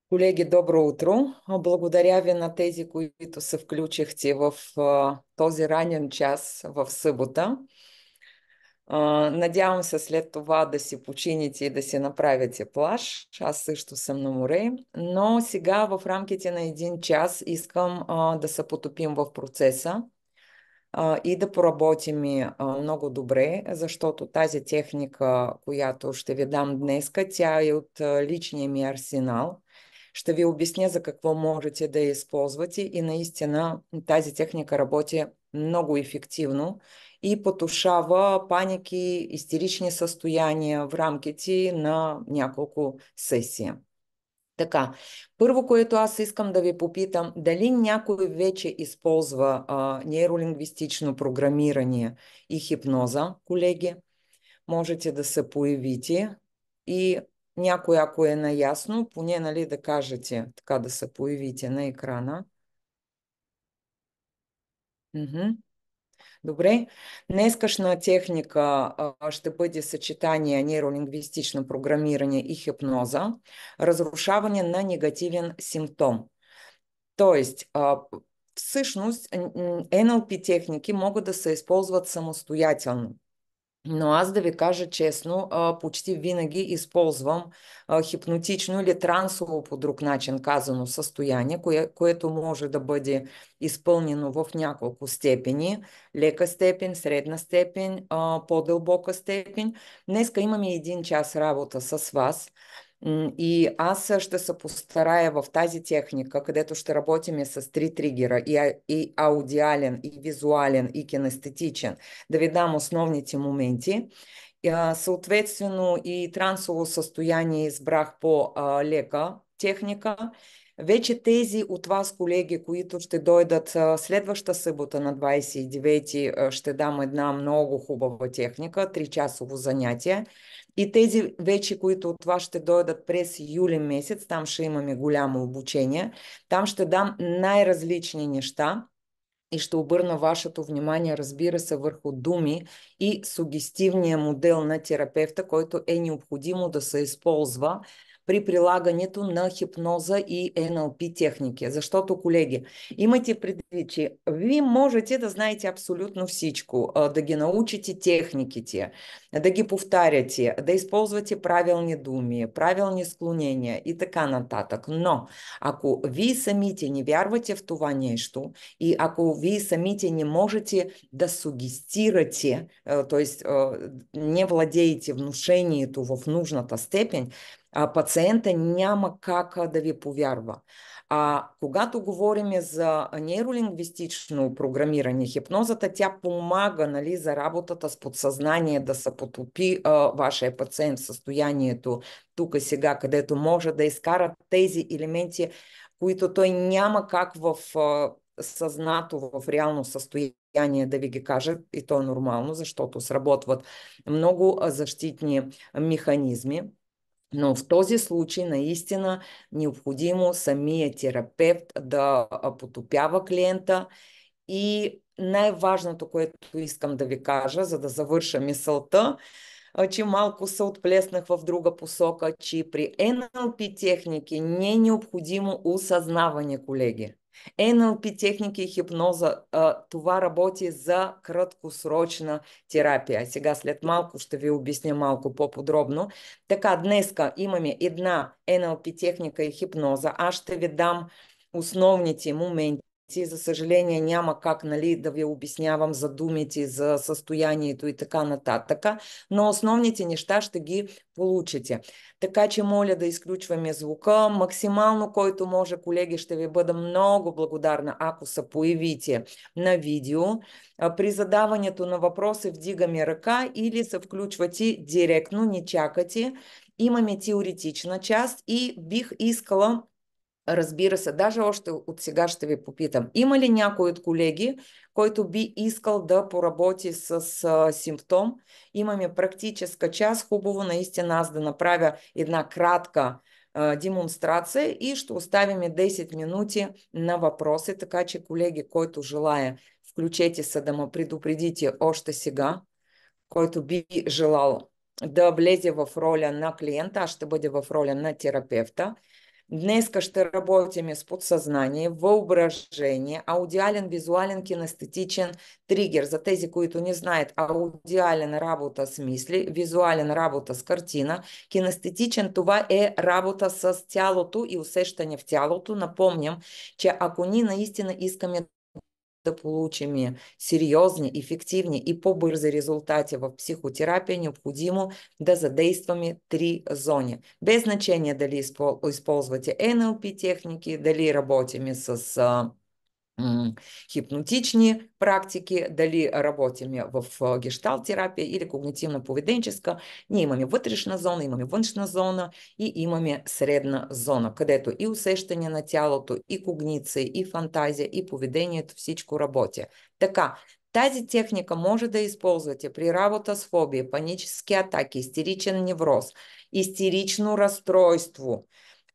Колеги, добро утро! Благодаря ви на тези, които се включихте в този ранен час в събота. Надявам се след това да си почините и да си направите плаж. Аз също съм на море, но сега в рамките на един час искам да се потопим в процеса и да поработим много добре, защото тази техника, която ще ви дам днес, тя е от личния ми арсенал. Ще ви обясня за какво можете да я използвате и наистина тази техника работи много ефективно и потушава паники, истерични състояния в рамките на няколко сесии. Така, първо, което аз искам да ви попитам, дали някой вече използва нейролингвистично програмиране и хипноза, колеги? Можете да се появите и някой, ако е наясно, поне нали, да кажете, така да се появите на екрана. Мгм. Добре. Днескашна техника ще бъде съчетание нейролингвистично програмиране и хипноза, разрушаване на негативен симптом. Тоест, всъщност, NLP техники могат да се използват самостоятелно. Но аз да ви кажа честно, почти винаги използвам хипнотично или трансово по друг начин казано състояние, което може да бъде изпълнено в няколко степени. Лека степен, средна степен, по-дълбока степен. Днеска имаме един час работа с вас. И аз ще се постарая в тази техника, където ще работим с три тригера, и аудиален, и визуален, и кинестетичен, да ви дам основните моменти. Съответствено и трансово състояние избрах по лека техника. Вече тези от вас, колеги, които ще дойдат следваща събота на 29-ти, ще дам една много хубава техника, 3-часово занятие. И тези вече, които от вас ще дойдат през юли месец, там ще имаме голямо обучение, там ще дам най-различни неща и ще обърна вашето внимание, разбира се, върху думи и сугестивния модел на терапевта, който е необходимо да се използва при прилагането на хипноза и НЛП техники. Защото, колеги, имайте предвид, че вие можете да знаете абсолютно всичко, да ги научите техниките, да ги повтаряте, да използвате правилни думи, правилни склонения и така нататък. Но ако вие самите не вярвате в това нещо и ако вие самите не можете да сугестирате, т.е. не владеете внушението в нужната степен, пациента няма как да ви повярва. Когато говорим за нейролингвистично програмиране, хипнозата, тя помага, нали, за работата с подсъзнание да се потопи вашия пациент в състоянието тук и сега, където може да изкара тези елементи, които той няма как в съзнато, в реално състояние да ви ги кажа, и то е нормално, защото сработват много защитни механизми. Но в този случай наистина необходимо самия терапевт да потопява клиента и най-важното, което искам да ви кажа, за да завърша мисълта, че малко се отплеснах в друга посока, че при NLP техники не е необходимо осъзнаване, колеги. NLP техники и хипноза, това работи за краткосрочна терапия. Сега след малко ще ви обясня малко по-подробно. Така, днеска имаме една NLP техника и хипноза. Аз ще ви дам основните моменти. За съжаление няма как, нали, да ви обяснявам за думите, за състоянието и така нататък, но основните неща ще ги получите. Така че моля да изключваме звука. Максимално, който може, колеги, ще ви бъда много благодарна, ако се появите на видео. При задаването на въпроси вдигаме ръка или се включвате директно, не чакате. Имаме теоретична част и бих искала, разбира се, даже още от сега ще ви попитам, има ли някой от колеги, който би искал да поработи с симптом? Имаме практическа част, хубаво наистина аз да направя една кратка демонстрация и ще оставим 10 минути на въпроси, така че колеги, който желая, включете се да ме предупредите още сега, който би желал да влезе в роля на клиента, аз ще бъде в роля на терапевта. Днеска ще работим с подсъзнание, въображение, аудиален, визуален, кинестетичен тригер. За тези, които не знаят, аудиален работа с мисли, визуален работа с картина, кинестетичен това е работа с тялото и усещане в тялото. Напомням, че ако ние наистина искаме да получим сериозни, ефективни и по-бързи резултати в психотерапия, необходимо да задействаме три зони. Без значение дали използвате NLP техники, дали работим с хипнотични практики, дали работим в гешталт терапия или когнитивно-поведенческа. Ние имаме вътрешна зона, имаме външна зона и имаме средна зона, където и усещане на тялото, и когниция, и фантазия, и поведението, всичко работи. Така, тази техника може да използвате при работа с фобия, панически атаки, истеричен невроз, истерично разстройство,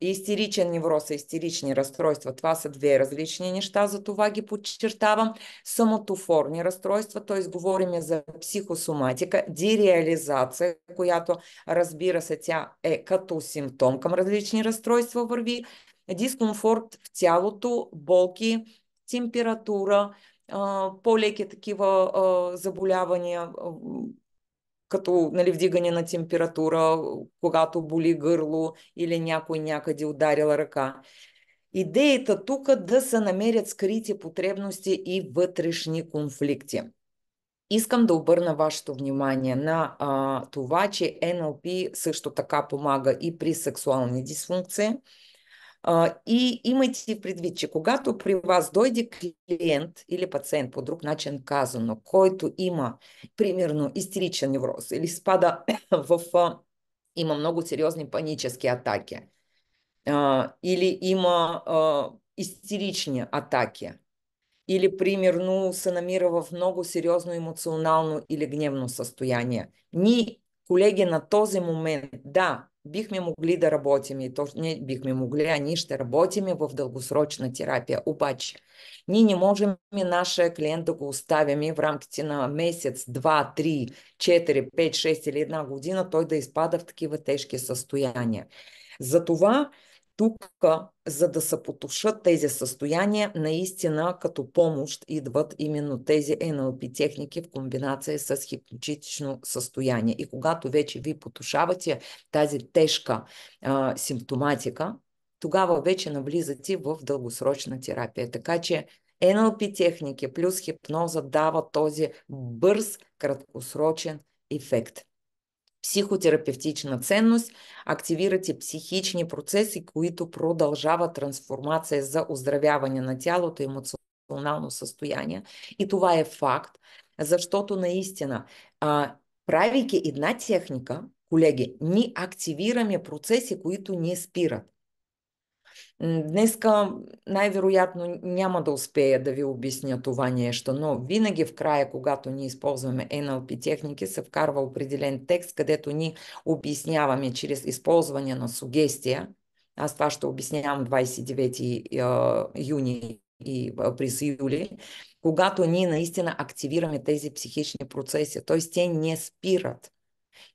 истеричен невроз и истерични разстройства. Това са две различни неща, за това ги подчертавам. Соматофорни разстройства, т.е. говорим за психосоматика, диреализация, която, разбира се, тя е като симптом към различни разстройства върви, дискомфорт в тялото, болки, температура, по-леки такива заболявания, като нали, вдигане на температура, когато боли гърло или някой някъде ударила ръка. Идеята тук е да се намерят скрити потребности и вътрешни конфликти. Искам да обърна вашето внимание на това, че NLP също така помага и при сексуални дисфункции. И имайте предвид, че когато при вас дойде клиент или пациент, по друг начин казано, който има, примерно, истеричен невроз или спада има много сериозни панически атаки, или има истерични атаки, или примерно се намира в много сериозно емоционално или гневно състояние. Ние, колеги, на този момент, да, бихме могли да работим, и то не бихме могли, а ние ще работим в дългосрочна терапия. Обаче, ние не можем нашия клиент да го оставим в рамките на месец, 2, 3, 4, 5, 6 или една година, той да изпада в такива тежки състояния. Затова тук, за да се потушат тези състояния, наистина като помощ идват именно тези NLP техники в комбинация с хипнотично състояние. И когато вече ви потушавате тази тежка симптоматика, тогава вече навлизате в дългосрочна терапия. Така че NLP техники плюс хипноза дава този бърз, краткосрочен ефект. Психотерапевтична ценност, активирате психични процеси, които продължават трансформация за оздравяване на тялото, емоционално състояние. И това е факт, защото наистина, правейки една техника, колеги, ние активираме процеси, които ни спират. Днеска най-вероятно няма да успея да ви обясня това нещо, но винаги в края, когато ние използваме NLP техники, се вкарва определен текст, където ни обясняваме чрез използване на сугестия. Аз това ще обяснявам 29 юни и през юли, когато ние наистина активираме тези психични процеси, т.е. те не спират.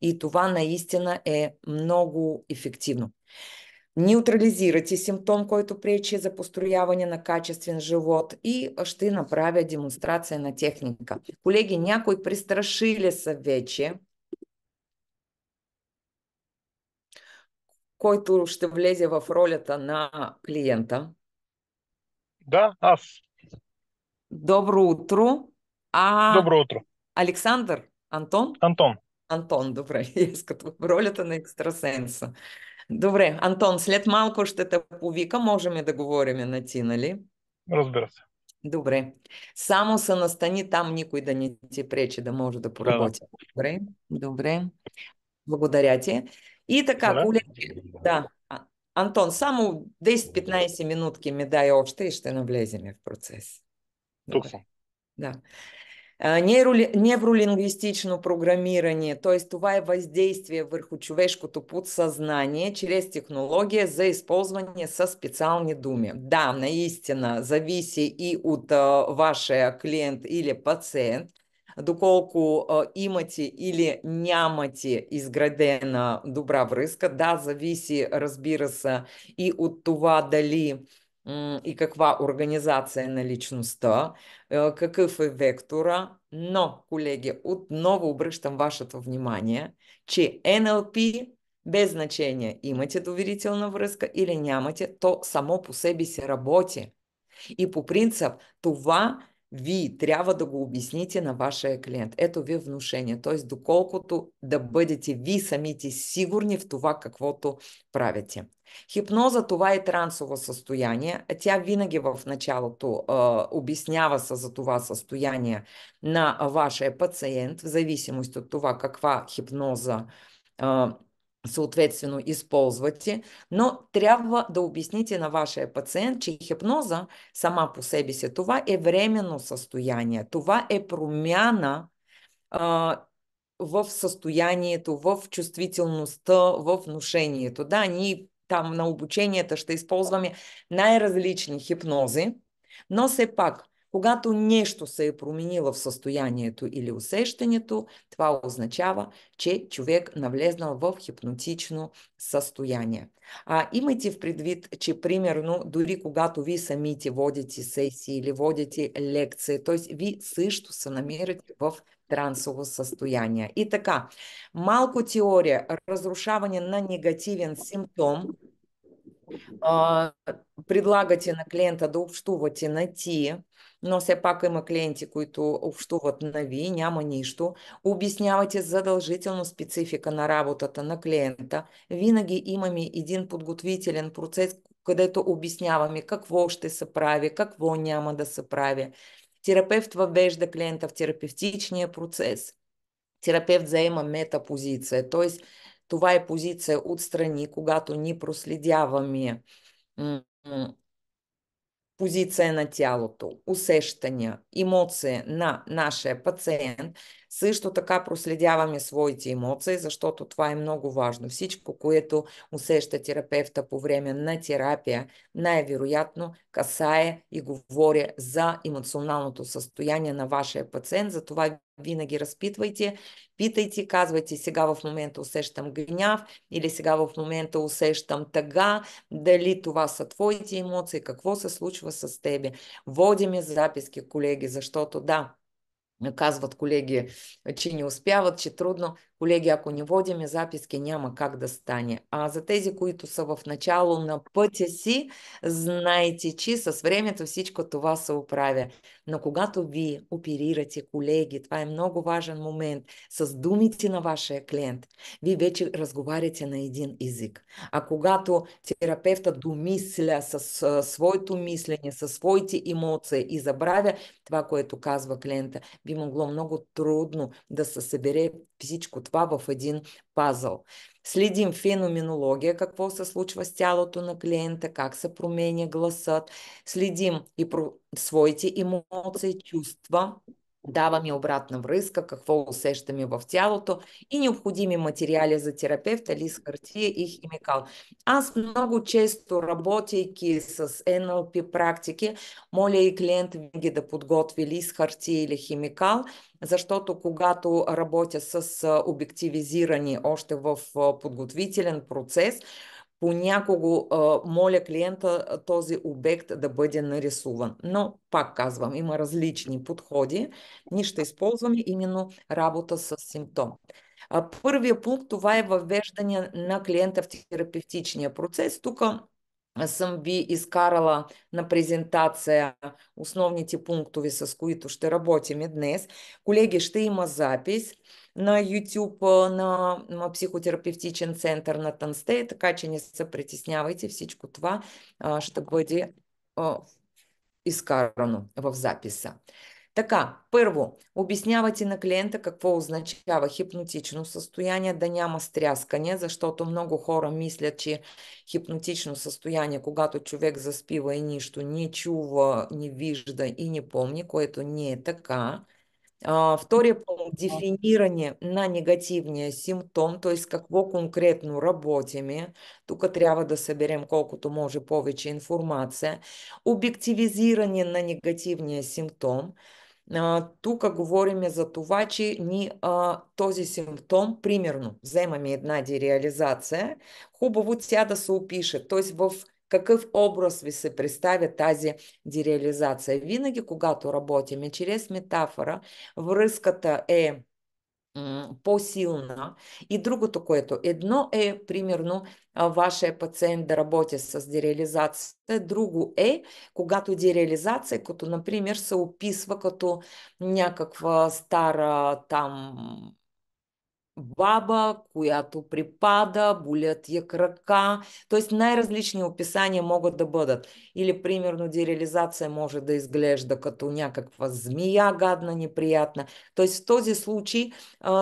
И това наистина е много ефективно. Неутрализирате симптом, който пречи за построяване на качествен живот и ще направя демонстрация на техника. Колеги, някой пристрашили са вече, който ще влезе в ролята на клиента. Да, аз. Добро утро. Добро утро. Александър? Антон? Антон. Антон, добре. Като в ролята на екстрасенса. Добре, Антон, след малко ще те повика, можем да говорим на ти, нали? Разбира се. Добре. Само се настани там, никой да не ти пречи да може да поработи. Да. Добре, добре. Благодаря ти. И така, Моля. колеги, да. Антон, само 10-15 минутки ми дай още и ще навлезем в процес. Тук Добре. съм. Да. Невролингвистично програмиране, т.е. това е въздействие върху човешкото подсъзнание чрез технология за използване със специални думи. Да, наистина, зависи и от вашия клиент или пациент, доколко имате или нямате изградена добра връзка. Да, зависи, разбира се, и от това дали и каква организация е на личността, какъв е вектора. Но, колеги, отново обръщам вашето внимание, че NLP без значение имате доверителна връзка или нямате, то само по себе си работи. И по принцип това ви трябва да го обясните на вашия клиент. Ето ви внушение, т.е. доколкото да бъдете ви самите сигурни в това, каквото правите. Хипноза това е трансово състояние. Тя винаги в началото обяснява се за това състояние на вашия пациент, в зависимост от това каква хипноза съответствено използвате, но трябва да обясните на вашия пациент, че хипноза сама по себе си това е временно състояние, това е промяна в състоянието, в чувствителността, в внушението. Да, ние там на обученията ще използваме най-различни хипнози, но все пак, когато нещо се е променило в състоянието или усещането, това означава, че човек навлезнал в хипнотично състояние. Имайте в предвид, че примерно дори когато ви самите водите сесии или водите лекции, т.е. ви също се намирате в трансово състояние. И така, малко теория. Разрушаване на негативен симптом. Предлагате на клиента да общувате на ти, но все пак има клиенти, които общуват на ви, няма нищо. Обяснявате задължително специфика на работата на клиента. Винаги имаме един подготвителен процес, където обясняваме какво ще се прави, какво няма да се прави. Терапевт въвежда клиента в терапевтичния процес. Терапевт заема метапозиция, т.е. това е позиция отстрани, когато ни проследяваме позиция на тялото, усещания, емоции на нашия пациент. Също така проследяваме своите емоции, защото това е много важно. Всичко, което усеща терапевта по време на терапия, най-вероятно касае и говори за емоционалното състояние на вашия пациент. Затова винаги разпитвайте, питайте, казвайте: сега в момента усещам гняв или сега в момента усещам тъга, дали това са твоите емоции, какво се случва с тебе. Водиме записки, колеги, защото да, казват колеги, че не успяват, че трудно. Колеги, ако не водиме записки, няма как да стане. А за тези, които са в начало на пътя си, знайте, че с времето всичко това се оправя. Но когато ви оперирате, колеги, това е много важен момент, с думите на вашия клиент, вие вече разговаряте на един език. А когато терапевта домисля с своето мислене, със своите емоции и забравя това, което казва клиента, би могло много трудно да се събере всичко това в един пазъл. Следим феноменология, какво се случва с тялото на клиента, как се променя гласът. Следим и про своите емоции, чувства. Даваме обратна връзка, какво усещаме в тялото и необходими материали за терапевта, лист хартия и химикал. Аз много често, работейки с NLP практики, моля и клиент винаги да подготви лист хартия или химикал, защото когато работя с обективизирани още в подготвителен процес, понякога моля клиента този обект да бъде нарисуван. Но, пак казвам, има различни подходи. Ние ще използваме именно работа с симптом. Първият пункт, това е въвеждане на клиента в терапевтичния процес. Тук съм ви изкарала на презентация основните пунктове, с които ще работим днес. Колеги, ще има запис на YouTube на психотерапевтичен център на Тънсте, така че не се притеснявайте, всичко това ще бъде изкарано в записа. Така, първо, обяснявате на клиента какво означава хипнотично състояние, да няма стряскане, защото много хора мислят, че хипнотично състояние, когато човек заспива и нищо не чува, не вижда и не помни, което не е така. Втория пункт – дефиниране на негативния симптом, т.е. какво конкретно работиме. Тук трябва да съберем колкото може повече информация. Обективизиране на негативния симптом. Тук говорим за това, че този симптом, примерно, вземаме една дереализация, хубаво тя да се опише, т.е. в какъв образ ви се представя тази дереализация. Винаги, когато работим чрез метафора, връзката е по-силна. И другото, което едно е, примерно, вашия пациент да работи с дереализация, друго е, когато дереализация, като, например, се описва като някаква стара там баба, която припада, болят я крака. Т.е. най-различни описания могат да бъдат. Или, примерно, дереализация може да изглежда като някаква змия, гадна, неприятна. Т.е. в този случай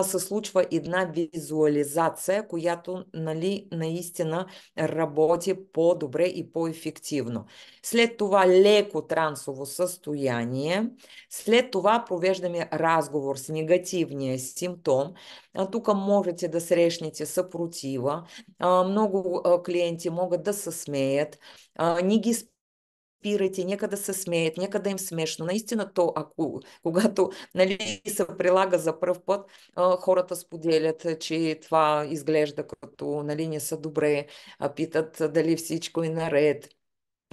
се случва една визуализация, която, нали, наистина работи по-добре и по-ефективно. След това леко трансово състояние. След това провеждаме разговор с негативния симптом. Тук можете да срещнете съпротива. Много клиенти могат да се смеят. Не ги спирайте, нека да се смеят, нека да им смешно. Наистина то, когато, нали, се прилага за пръв път, хората споделят, че това изглежда като, нали, не са добре, питат дали всичко е наред,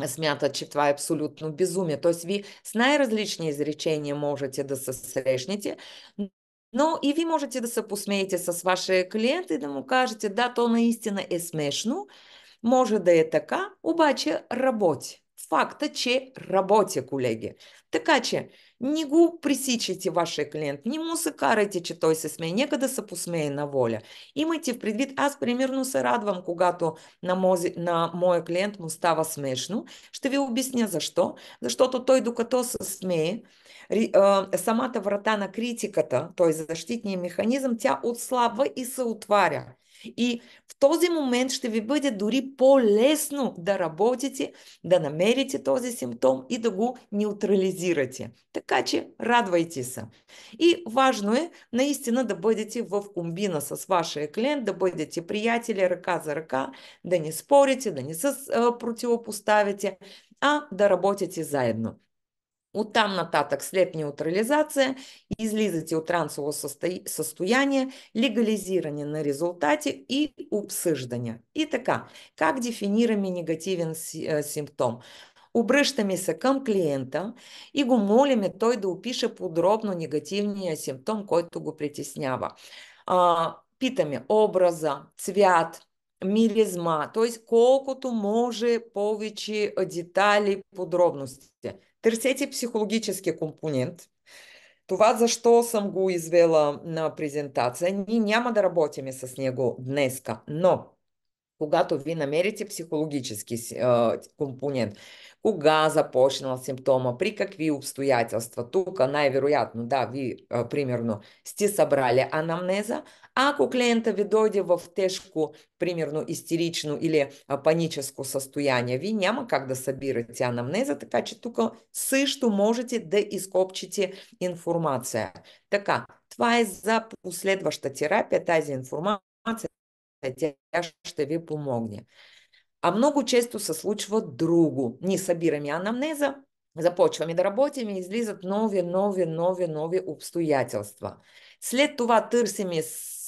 смятат, че това е абсолютно безумие. Тоест, ви с най-различни изречения можете да се срещнете, но и ви можете да се посмеете с вашия клиент и да му кажете, да, то наистина е смешно, може да е така, обаче работи. Факта, че работи, колеги. Така че не го пресичайте вашия клиент, не му се карайте, че той се смее, нека да се посмее на воля. Имайте в предвид, аз примерно се радвам, когато на моя клиент му става смешно. Ще ви обясня защо. Защото той докато се смее, самата врата на критиката, т.е. защитния механизъм, тя отслабва и се отваря. И в този момент ще ви бъде дори по-лесно да работите, да намерите този симптом и да го неутрализирате. Така че радвайте се. И важно е наистина да бъдете в комбина с вашия клиент, да бъдете приятели ръка за ръка, да не спорите, да не се противопоставите, а да работите заедно. Оттам нататък, след неутрализация, излизате от трансово състояние, легализиране на резултати и обсъждания. И така, как дефинираме негативен симптом? Обръщаме се към клиента и го молиме той да опише подробно негативния симптом, който го притеснява. Питаме образа, цвят, миризма, т.е. колкото може повече детали, подробности. Търсете психологически компонент. Това защо съм го извела на презентация. Ние няма да работим с него днеска, но когато ви намерите психологически компонент, кога започнал симптома, при какви обстоятелства, тук най-вероятно, да, ви примерно сте събрали анамнеза, ако клиента ви дойде в тежко, примерно истерично или паническо състояние, ви няма как да събирате анамнеза, така че тук също можете да изкопчите информация. Така, това е за последваща терапия, тази информация тя ще ви помогне. А много често се случва друго. Ние събираме анамнеза, започваме да работим и излизат нови обстоятелства. След това търсиме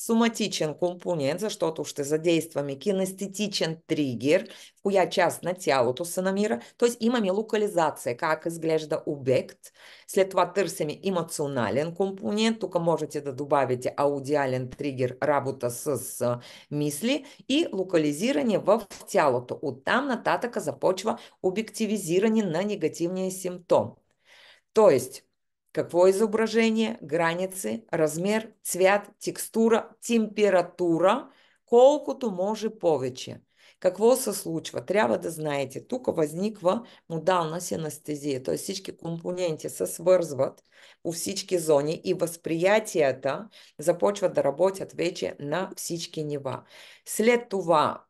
соматичен компонент, защото ще задействаме кинестетичен тригер, в коя част на тялото се намира. Т.е. имаме локализация, как изглежда обект. След това търсиме емоционален компонент. Тук можете да добавите аудиален тригер, работа с мисли и локализиране в тялото. Оттам нататък започва обективизиране на негативния симптом. Тоест, какво е изображение, граници, размер, цвят, текстура, температура, колкото може повече. Какво се случва? Трябва да знаете, тук възниква модална синестезия, т.е. всички компоненти се свързват по всички зони и възприятията започват да работят вече на всички нива. След това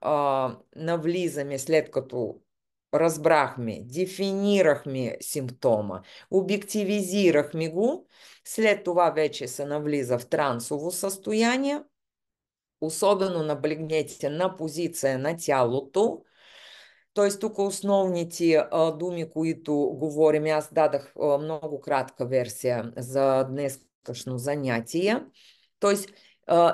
навлизаме, след като разбрахме, дефинирахме симптома, обективизирахме го, след това вече се навлиза в трансово състояние, особено наблегнете на позиция на тялото, Тоест, тук основните думи, които говорим, аз дадах много кратка версия за днескашно занятие. Тоест,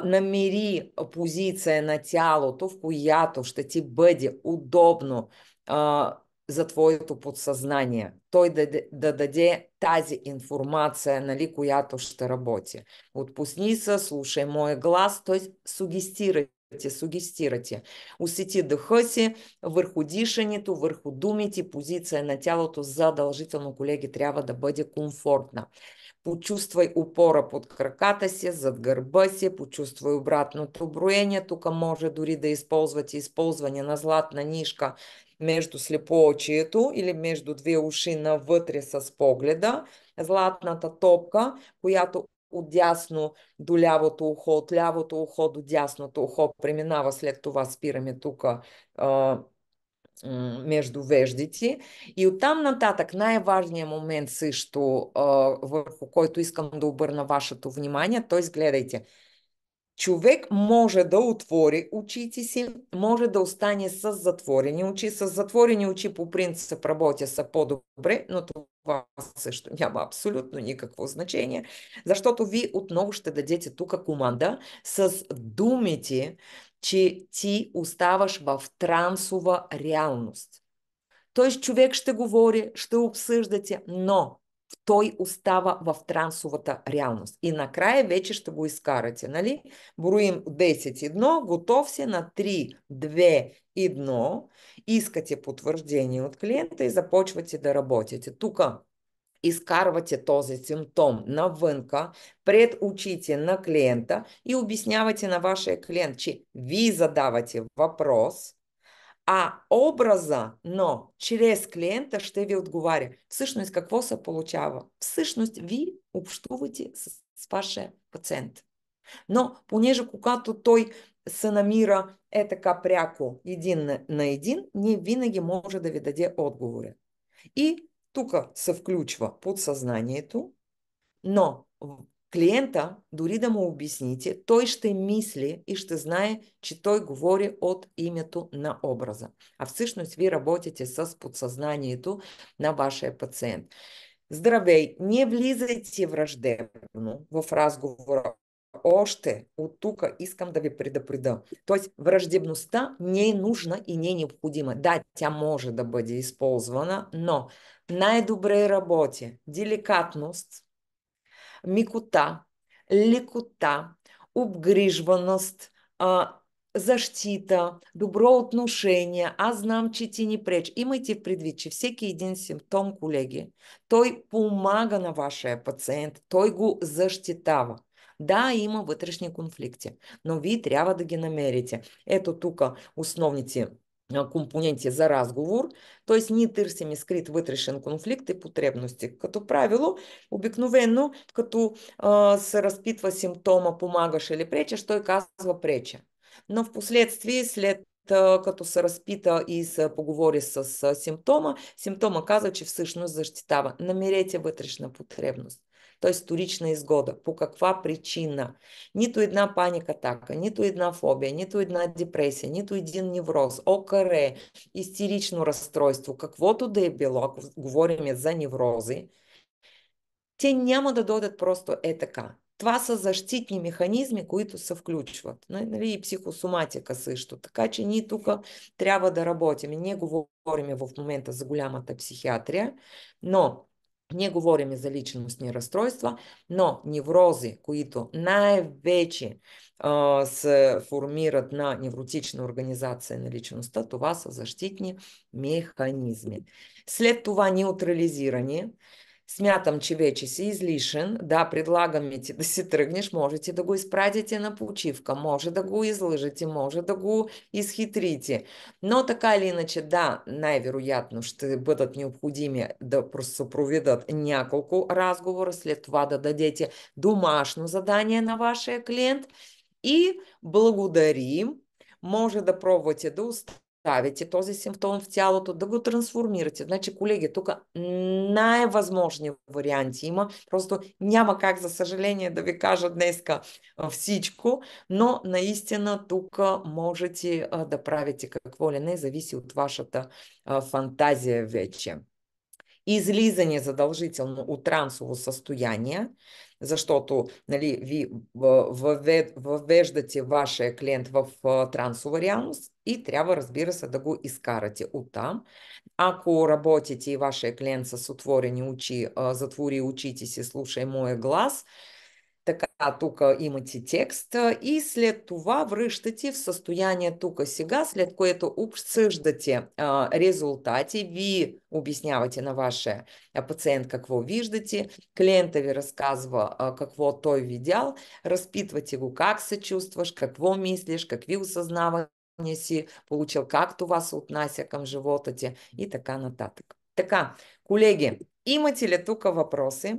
намери позиция на тялото, в която ще ти бъде удобно за твоето подсъзнание. Той да даде тази информация, нали, която ще работи. Отпусни се, слушай моя глас, т.е. сугестирате. Усети дъха си върху дишането, върху думите, позиция на тялото задължително, колеги, трябва да бъде комфортна. Почувствай опора под краката си, зад гърба си, почувствай обратното броение. Тук може дори да използвате използване на златна нишка между слепоочието или между две уши навътре с погледа. Златната топка, която от дясно до лявото ухо, от лявото ухо до дясното ухо преминава, след това спираме тук между веждите. И оттам нататък най-важният момент също, върху който искам да обърна вашето внимание, т.е. гледайте. Човек може да отвори очите си, може да остане с затворени очи. С затворени очи по принцип работя са по-добре, но това също няма абсолютно никакво значение, защото ви отново ще дадете тук команда с думите, че ти оставаш в трансова реалност. Тоест човек ще говори, ще обсъждате, но той остава в трансовата реалност. И накрая вече ще го изкарате, нали? Броим 10-1, готов си на 3, 2, 1, искате потвърждение от клиента и започвате да работите. Тук изкарвате този симптом навънка, пред очите на клиента и обяснявате на вашия клиент, че вие задавате въпрос, а образа, но чрез клиента ще ви отговаря. Всъщност какво се получава? Всъщност ви общувате с вашия пациент. Но понеже когато той се намира така пряко един на един, не винаги може да ви даде отговори. И тук се включва подсъзнанието, но клиента, дори да му обясните, той ще мисли и ще знае, че той говори от името на образа. А всъщност ви работите с подсъзнанието на вашия пациент. Здравей, не влизайте враждебно в разговора. Още от тук искам да ви предупредя. Тоест, враждебността не е нужна и не е необходима. Да, тя може да бъде използвана, но най-добре работи деликатност, микота, лекота, обгрижваност, защита, добро отношение. Аз знам, че ти ни пречи. Имайте предвид, че всеки един симптом, колеги, той помага на вашия пациент, той го защитава. Да, има вътрешни конфликти, но вие трябва да ги намерите. Ето тук основните компоненти за разговор, т.е. ние търсим скрит вътрешен конфликт и потребности. Като правило, обикновено, като се разпитва симптома, помагаш или пречеш, той казва преча. Но в последствие, след като се разпита и се поговори с симптома, симптома казва, че всъщност защитава. Намерете вътрешна потребност. Т.е. вторична изгода. По каква причина? Нито една паника атака, нито една фобия, нито една депресия, нито един невроз, ОКР, истерично разстройство, каквото да е било, ако говорим за неврози, те няма да дойдат просто така. Това са защитни механизми, които се включват. Нали, и психосоматика също. Така че ние тук трябва да работим. Ние говорим в момента за голямата психиатрия, но ние говорим за личностни разстройства, но неврози, които най-вече се формират на невротична организация на личността, това са защитни механизми. След това неутрализиране. Смятам, че вече си излишен. Да, предлагаме ти да си тръгнеш, можете да го изпратите на почивка, може да го излъжете, може да го изхитрите. Но така или иначе, да, най-вероятно ще бъдат необходими да се проведат няколко разговора, след това да дадете домашно задание на вашия клиент и благодарим. Може да пробвате да представите този симптом в тялото, да го трансформирате. Значи, колеги, тук най-възможни варианти има. Просто няма как, за съжаление, да ви кажа днеска всичко, но наистина тук можете да правите какво ли не, зависи от вашата фантазия вече. Излизане задължително от трансово състояние, защото, нали, ви въвеждате вашия клиент в трансова реалност и трябва, разбира се, да го изкарате оттам. Ако работите и вашия клиент с отворени очи, затвори очите си, слушай моя глас, така, тук имате текст и след това връщате в състояние тук сега, след което обсъждате резултати, ви обяснявате на вашия пациент какво виждате, клиента ви разказва какво той видял, разпитвате го как се чувстваш, какво мислиш, какви осъзнавания си получил, как това се отнася към живота ти и така нататък. Така, колеги, имате ли тук въпроси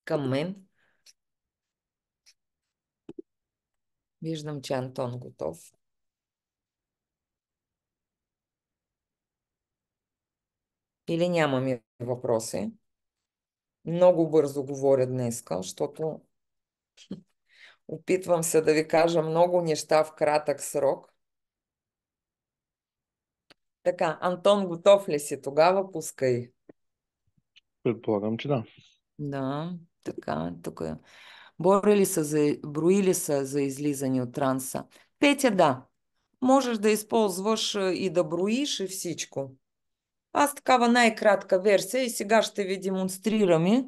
към мен? Виждам, че Антон готов. Или нямаме въпроси? Много бързо говоря днеска, защото опитвам се да ви кажа много неща в кратък срок. Така, Антон, готов ли си тогава? Пускай. Предполагам, че да. Да, така, тук. Броили са за излизане от транса. Петя, да. Можеш да използваш и да броиш и всичко. Аз такава най-кратка версия и сега ще ви демонстрираме.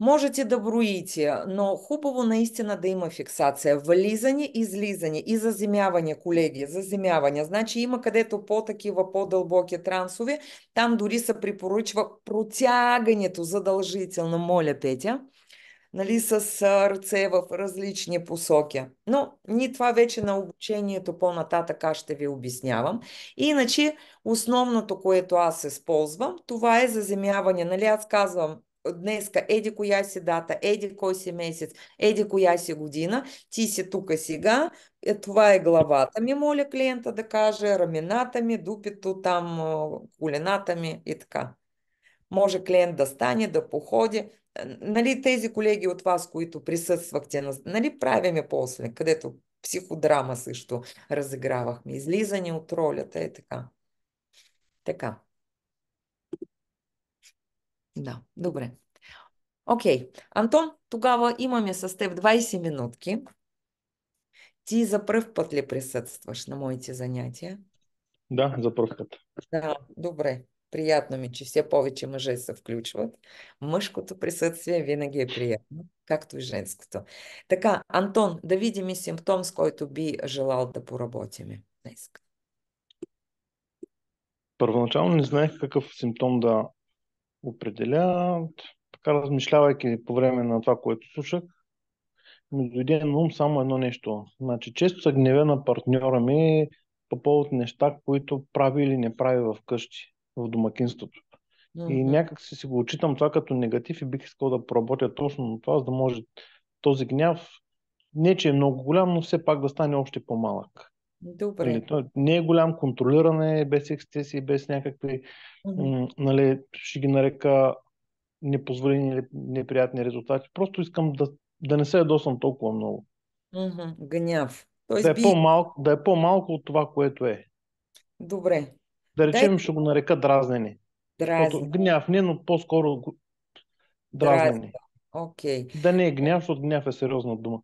Можете да броите, но хубаво наистина да има фиксация. Влизане, излизане и заземяване, колеги, заземяване. Значи има където по-такива по-дълбоки трансове, там дори се препоръчва протягането задължително, моля, Петя, нали, с ръце в различни посоки. Но ни това вече на обучението по-нататък аз ще ви обяснявам. Иначе основното, което аз използвам, това е заземяване. Нали, аз казвам днеска еди коя си дата, еди кой си месец, еди коя си година, ти си тук сега, това е главата ми, моля клиента да каже, рамената ми, дупето там, колената ми и така. Може клиент да стане, да походи. Нали, тези колеги от вас, които присъствахте, нали, правиме после, където психодрама също разигравахме. Излизане от ролята е така. Така. Да, добре. Окей. Антон, тогава имаме с теб 20 минутки. Ти за пръв път ли присъстваш на моите занятия? Да, за пръв път. Да, добре. Приятно ми, че все повече мъже се включват. Мъжкото присъствие винаги е приятно, както и женското. Така, Антон, да видим и симптом, с който би желал да поработиме днес. Първоначално не знаех какъв симптом да определя. Така размишлявайки по време на това, което слушах, ми дойде на ум само едно нещо. Значи, често се гневя на партньора ми по повод неща, които прави или не прави в къщи, в домакинството. И Мгм. някак си го отчитам това като негатив и бих искал да проработя точно на това, за да може този гняв, не че е много голям, но все пак да стане още по-малък. Добре. Нали, той не е голям, контролиране, без ексцесии, без някакви, Мгм. нали, ще ги нарека непозволени или неприятни резултати. Просто искам да не се ядосам толкова много. Мгм. Гняв. Да Тоест е би... по-малко, да е по-малко от това, което е. Добре. Да речем, Дайте ще го нарека дразнене. Защото дразни. гняв не, но по-скоро Дразни. дразнене. Окей. Да не е гняв, защото гняв е сериозна дума.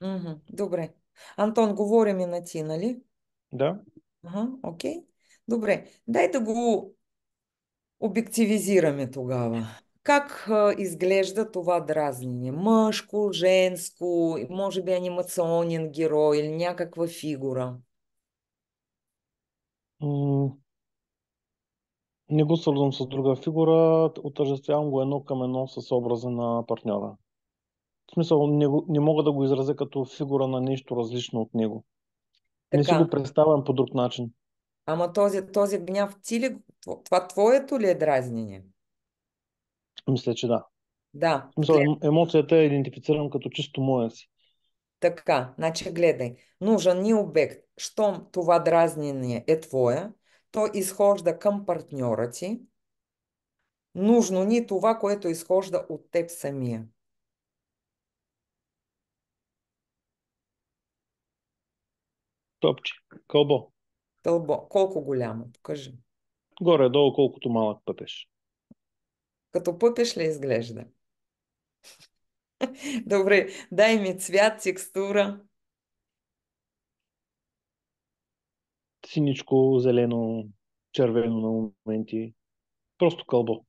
Мгм. Добре. Антон, говорим и на ти, нали? Да? Ага, окей. Добре. Дай да го обективизираме тогава. Как изглежда това дразнене? Мъжко, женско, може би анимационен герой или някаква фигура? М, Не го свързвам с друга фигура, отъждествявам го едно към едно с образа на партньора. В смисъл, не мога да го изразя като фигура на нещо различно от него. Не си Така, го представям по друг начин. ама този гняв ти ли, това твоето ли е дразнене? Мисля, че да. Да, В смисъл, емоцията я идентифицирам като чисто моя си. Така, значи гледай. Нужен ни обект. Щом това дразнение е твое, то изхожда към партньора ти. Нужно ни това, което изхожда от теб самия. Топче. Кълбо. Тълбо. Колко голямо? Покажи. Горе-долу колкото малък пътеш. Като пъпеш ли изглежда? Добре, дай ми цвят, текстура. Синичко, зелено, червено на моменти. Просто кълбо. Никога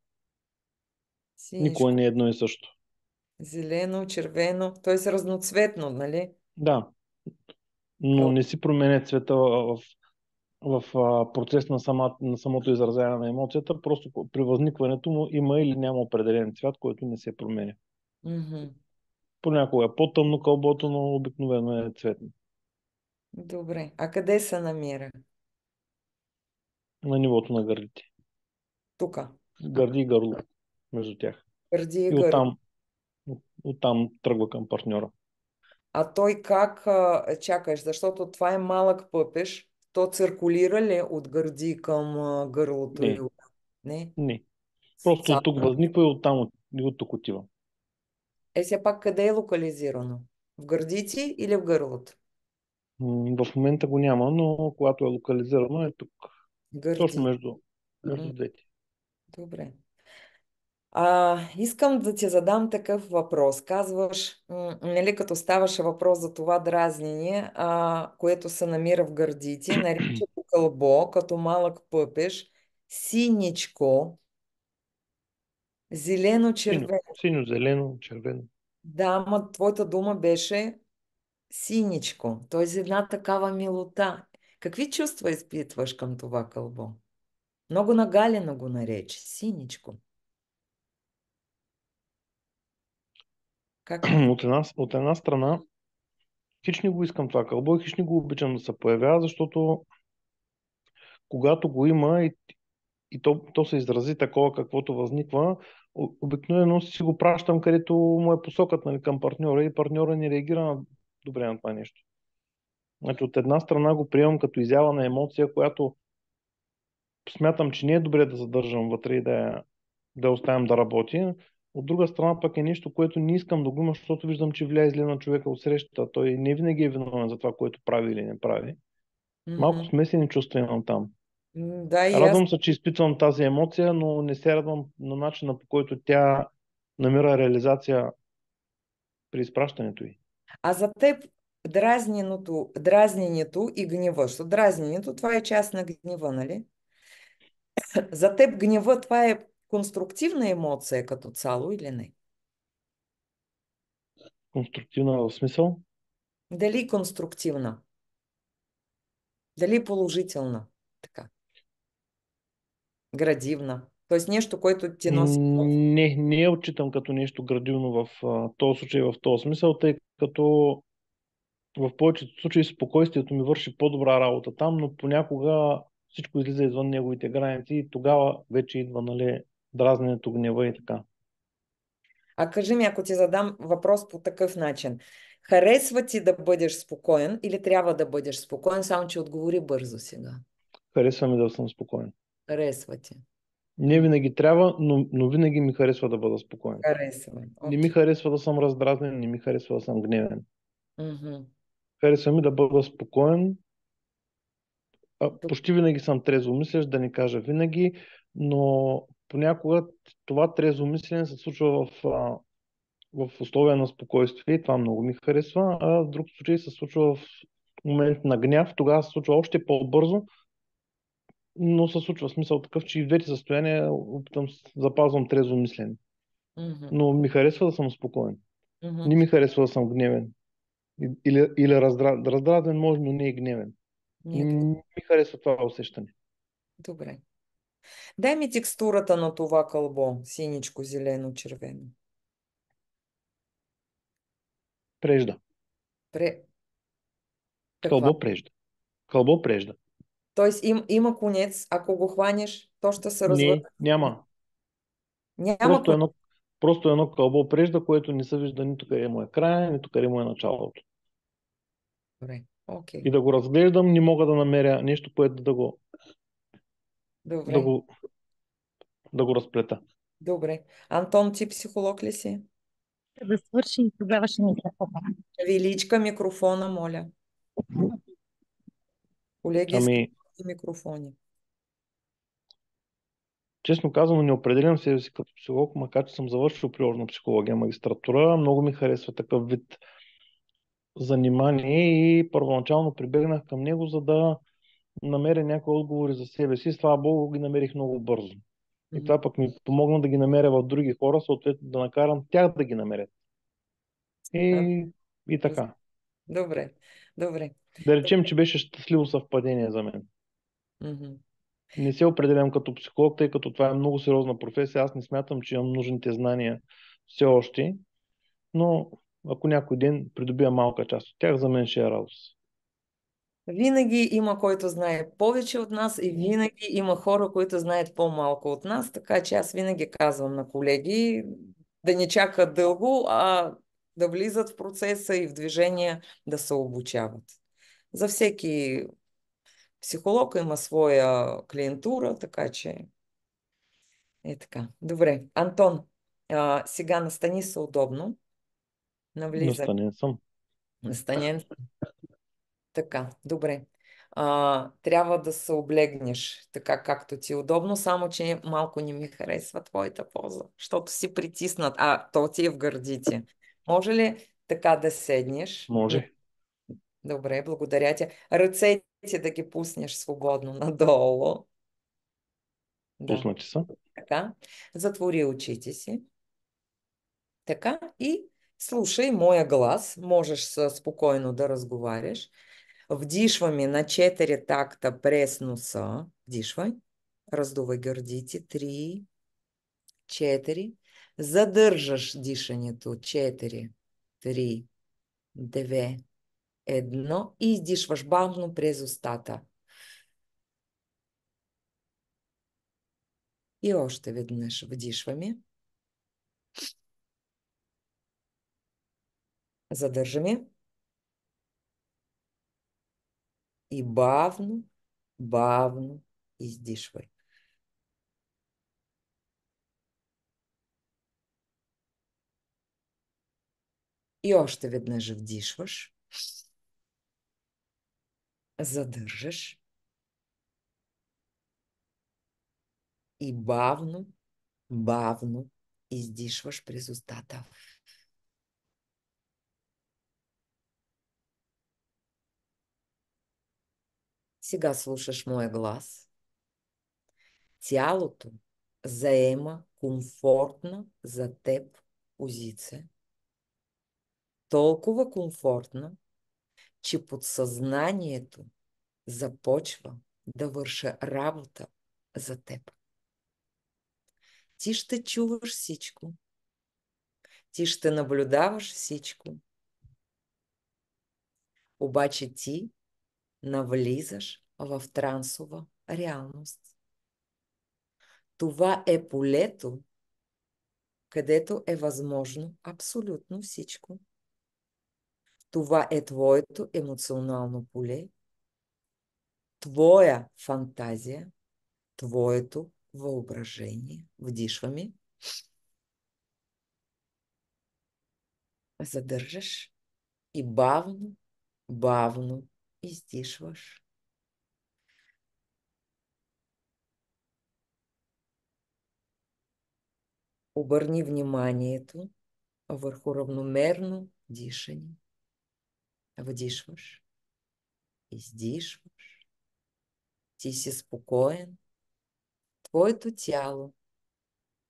Синичко, не е едно и също. зелено, червено. Т.е. разноцветно, нали? Да, но Къл... не си променя цвета в процес на самото изразяване на емоцията, просто при възникването му има или няма определен цвят, който не се променя. Мгм. Понякога е по-тъмно кълбото, но обикновено е цветно. Добре. А къде се намира? На нивото на гърдите. Тук. Гърди и гърло между тях. Гърди и И гърди. оттам тръгва към партньора. А той как чакаш, защото това е малък пъпеш, то циркулира ли от гърди към гърлото и Не, не? не. Просто Ця... от тук възниква и от тук отива. Е, сега пак къде е локализирано? В гърдици или в гърлото? В момента го няма, но когато е локализирано е тук. Точно Гърди. между М, двете. добре. Искам да ти задам такъв въпрос. Казваш, нали, като ставаше въпрос за това дразнение, което се намира в гърдите, нарича го кълбо, като малък пъпеш, синичко, Синьо, зелено-червено. синьо, зелено, червено. Да, ама твоята дума беше синичко, т.е. една такава милота. Какви чувства изпитваш към това кълбо? Много нагалено го нарече, синичко. Как мисля? От една страна, хищ не го искам това кълбо и хищ не го обичам да се появява, защото когато го има и то се изрази такова, каквото възниква, обикновено си го пращам където му е посокът, нали, към партньора и партньора не реагира добре на това нещо. Значи, от една страна го приемам като изява на емоция, която смятам, че не е добре да задържам вътре и да я оставям да работи. От друга страна пък е нещо, което не искам да го има, защото виждам, че влияе зле на човека от срещата. Той не винаги е виновен за това, което прави или не прави. Малко Мгм. смесени чувства имам там. Да, и аз. Радвам се, че изпитвам тази емоция, но не се радвам на начина, по който тя намира реализация при изпращането й. А за теб дразненето и гнева, защото дразненето, това е част на гнева, нали? За теб гнева, това е конструктивна емоция като цяло или не? Конструктивна в смисъл. Дали конструктивна? Дали положителна? Така, градивна. Тоест нещо, което ти носи. Не я отчитам като нещо градивно в този случай, в този смисъл, тъй като в повечето случаи спокойствието ми върши по-добра работа там, но понякога всичко излиза извън неговите граници и тогава вече идва, нали, дразненето, гнева и така. А кажи ми, ако ти задам въпрос по такъв начин. Харесва ти да бъдеш спокоен или трябва да бъдеш спокоен, само че отговори бързо сега. Харесва ми да съм спокоен. Харесва ти. Не М, винаги трябва, но винаги ми харесва да бъда спокоен. Харесва. Не ми Окей. харесва да съм раздразнен, не ми харесва да съм гневен. Мгм. Харесва ми да бъда спокоен. Д- Почти винаги съм трезво мислещ, да не кажа винаги, но понякога това трезво мислене се случва в условия на спокойствие и това много ми харесва, а в друг случай се случва в момент на гняв, тогава се случва още по-бързо, но се случва в смисъл такъв, че и в двете състояния опитам, запазвам трезво мислене. Мгм. Но ми харесва да съм спокоен. Мгм. Не ми харесва да съм гневен. Или раздразнен може, но не и гневен. Не Не е гнев. ми харесва това усещане. Добре. Дай ми текстурата на това кълбо. Синичко, зелено, червено. Прежда. Пре... Каква? Кълбо прежда. Кълбо прежда. Тоест има конец, ако го хванеш, то ще се развърне. Не, няма. Няма Просто конец. едно, просто едно кълбо прежда, което не се вижда нито къде му е края, нито къде му е началото. Добре. И Окей. да го разглеждам, не мога да намеря нещо, което да Добре. го, да го разплета. Добре. Антон, ти психолог ли си? Да свърши и тогава ще мисля по-малко. Величка, микрофона, моля. Колеги, искат Ами, микрофони. честно казано, не определям себе си като психолог, макар че съм завършил приложна психология, магистратура. Много ми харесва такъв вид занимание и първоначално прибегнах към него, за да намеря някои отговори за себе си. Слава Богу, ги намерих много бързо. И Мгм. това пък ми помогна да ги намеря в други хора, съответно да накарам тях да ги намерят. А, И така. Добре. Добре. Да речем, че беше щастливо съвпадение за мен. Мгм. Не се определям като психолог, тъй като това е много сериозна професия. Аз не смятам, че имам нужните знания все още, но ако някой ден придобия малка част от тях, за мен ще е радост. Винаги има който знае повече от нас и винаги има хора, които знаят по-малко от нас, така че аз винаги казвам на колеги да не чакат дълго, а да влизат в процеса и в движение да се обучават. За всеки психолог има своя клиентура, така че е така. Добре, Антон, сега настани се удобно, навлизай, Настанен съм. настани. Така, добре. Трябва да се облегнеш така, както ти е удобно, само че малко не ми харесва твоята поза, защото си притиснат, то ти е в гърдите. Може ли така да седнеш? Може. Добре, благодаря ти. Ръцете да ги пуснеш свободно надолу. Да, Пуснати са. така. Затвори очите си. Така и слушай моя глас. Можеш спокойно да разговаряш. Вдишваме на 4 такта през носа. Вдишвай. Раздувай гърдите. 3, 4. Задържаш дишането. 4, 3, 2, 1. И издишваш бавно през устата. И още веднъж вдишваме. Задържаме. И бавно, бавно издишвай. И още веднъж вдишваш. Задържаш. И бавно, бавно издишваш през устата. Сега слушаш моя глас. Тялото заема комфортна за теб позиция. Толкова комфортна, че подсъзнанието започва да върша работа за теб. Ти ще чуваш всичко. Ти ще наблюдаваш всичко. Обаче ти навлизаш в трансова реалност. Това е полето, където е възможно абсолютно всичко. Това е твоето емоционално поле, твоя фантазия, твоето въображение. Вдишваме. Задържаш и бавно, бавно издишваш. Обърни вниманието върху равномерно дишане. Вдишваш, издишваш. Ти си спокоен. Твоето тяло,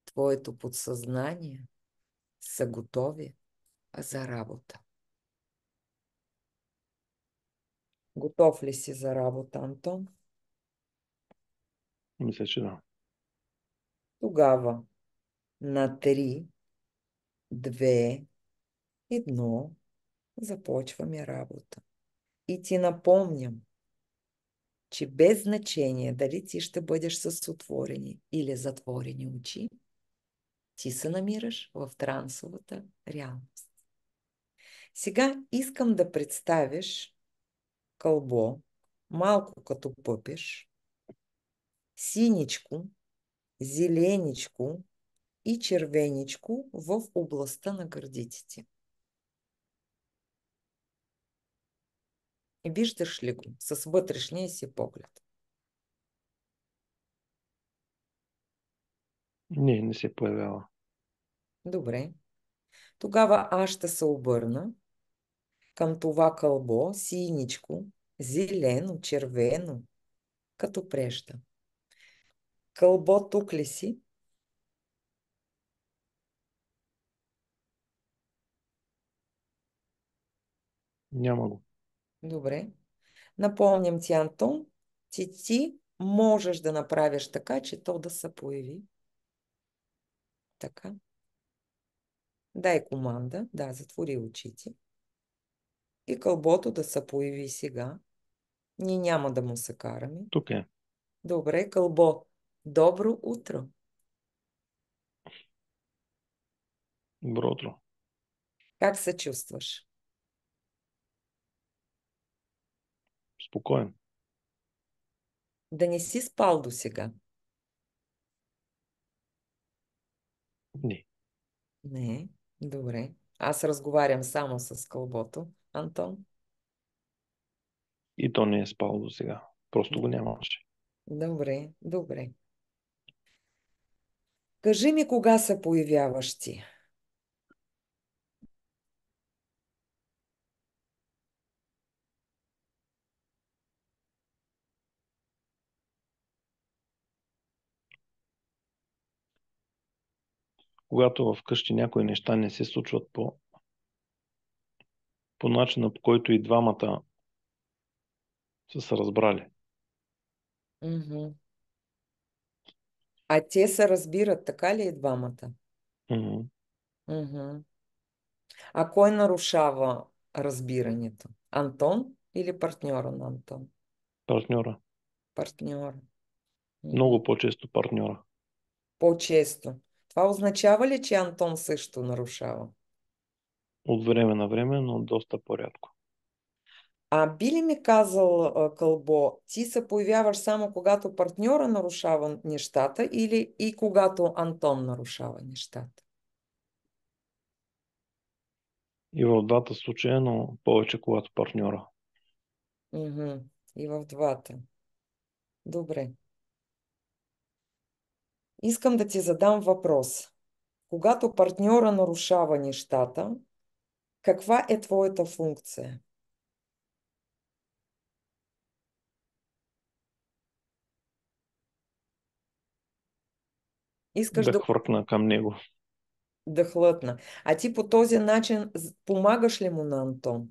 твоето подсъзнание са готови за работа. Готов ли си за работа, Антон? Мисля, че да. Тогава на 3, 2, 1 започваме работа. И ти напомням, че без значение дали ти ще бъдеш с отворени или затворени очи, ти се намираш в трансовата реалност. Сега искам да представиш кълбо, малко като пъпеш, синичко, зеленичко и червеничко в областта на гърдиците. И виждаш ли го с вътрешния си поглед? Не се появява. Добре. Тогава аз ще се обърна към това кълбо, синичко, зелено, червено, като прежда. Кълбо, тук ли си? Няма го. Добре. Напомням ти, Антон, ти можеш да направиш така, че то да се появи. Така. Дай команда. Да, затвори очите. И кълбото да се появи сега. Ние няма да му се караме. Тук е. Добре, кълбо. Добро утро. Добро утро. Как се чувстваш? Спокоен. Да не си спал до сега? Не. Не. Добре. Аз разговарям само с кълбото. Антон? И то не е спал до сега. Просто го нямаше. Добре, добре. Кажи ми кога се появяваш ти? Когато вкъщи някои неща не се случват по начина, по който и двамата са се разбрали. Мгм. А те се разбират, така ли и двамата? Мгм. Мгм. А кой нарушава разбирането? Антон или партньора на Антон? Партньора. Партньора. Мгм. Много по-често партньора. По-често. Това означава ли, че Антон също нарушава? От време на време, но доста по-рядко. А би ли ми казал, Кълбо, ти се появяваш само когато партньора нарушава нещата или и когато Антон нарушава нещата? И в двата случая, но повече когато партньора. Мгм. И в двата. Добре. Искам да ти задам въпрос. Когато партньора нарушава нещата, каква е твоята функция? Искаш Да да, хвъркна към него. да хлътна. А ти по този начин помагаш ли му на Антон?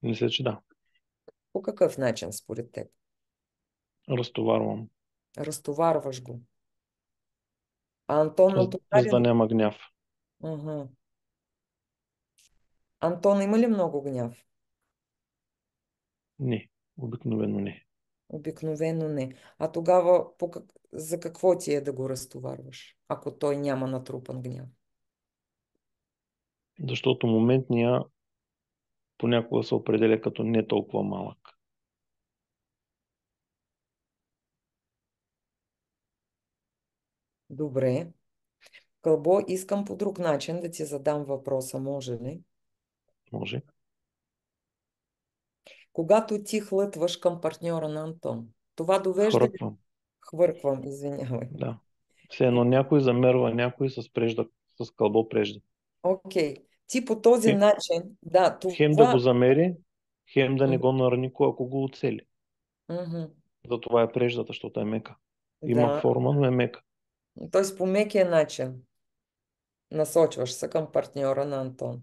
Мисля, че да. По какъв начин според теб? Разтоварвам. Разтоварваш го. А Антон За да натоварен? няма гняв. Ага. Антон има ли много гняв? Не. Обикновено не. Обикновено не. А тогава за какво ти е да го разтоварваш, ако той няма натрупан гняв? Защото моментния понякога се определя като не толкова малък. Добре. Кълбо, искам по друг начин да ти задам въпроса, може ли? Може. Когато ти хлътваш към партньора на Антон, това довежда ли... Хвърквам. Хвърквам, извинявай. Да. Все едно някой замерва някой с кълбо прежда. Окей. Ти по този Хем, начин, да, хем да го това... замери, хем да не М, го нарани, ако го оцели. мгм. Затова е преждата, защото е мека. Има Да, форма, но е мека. т.е. по мекия начин насочваш се към партньора на Антон.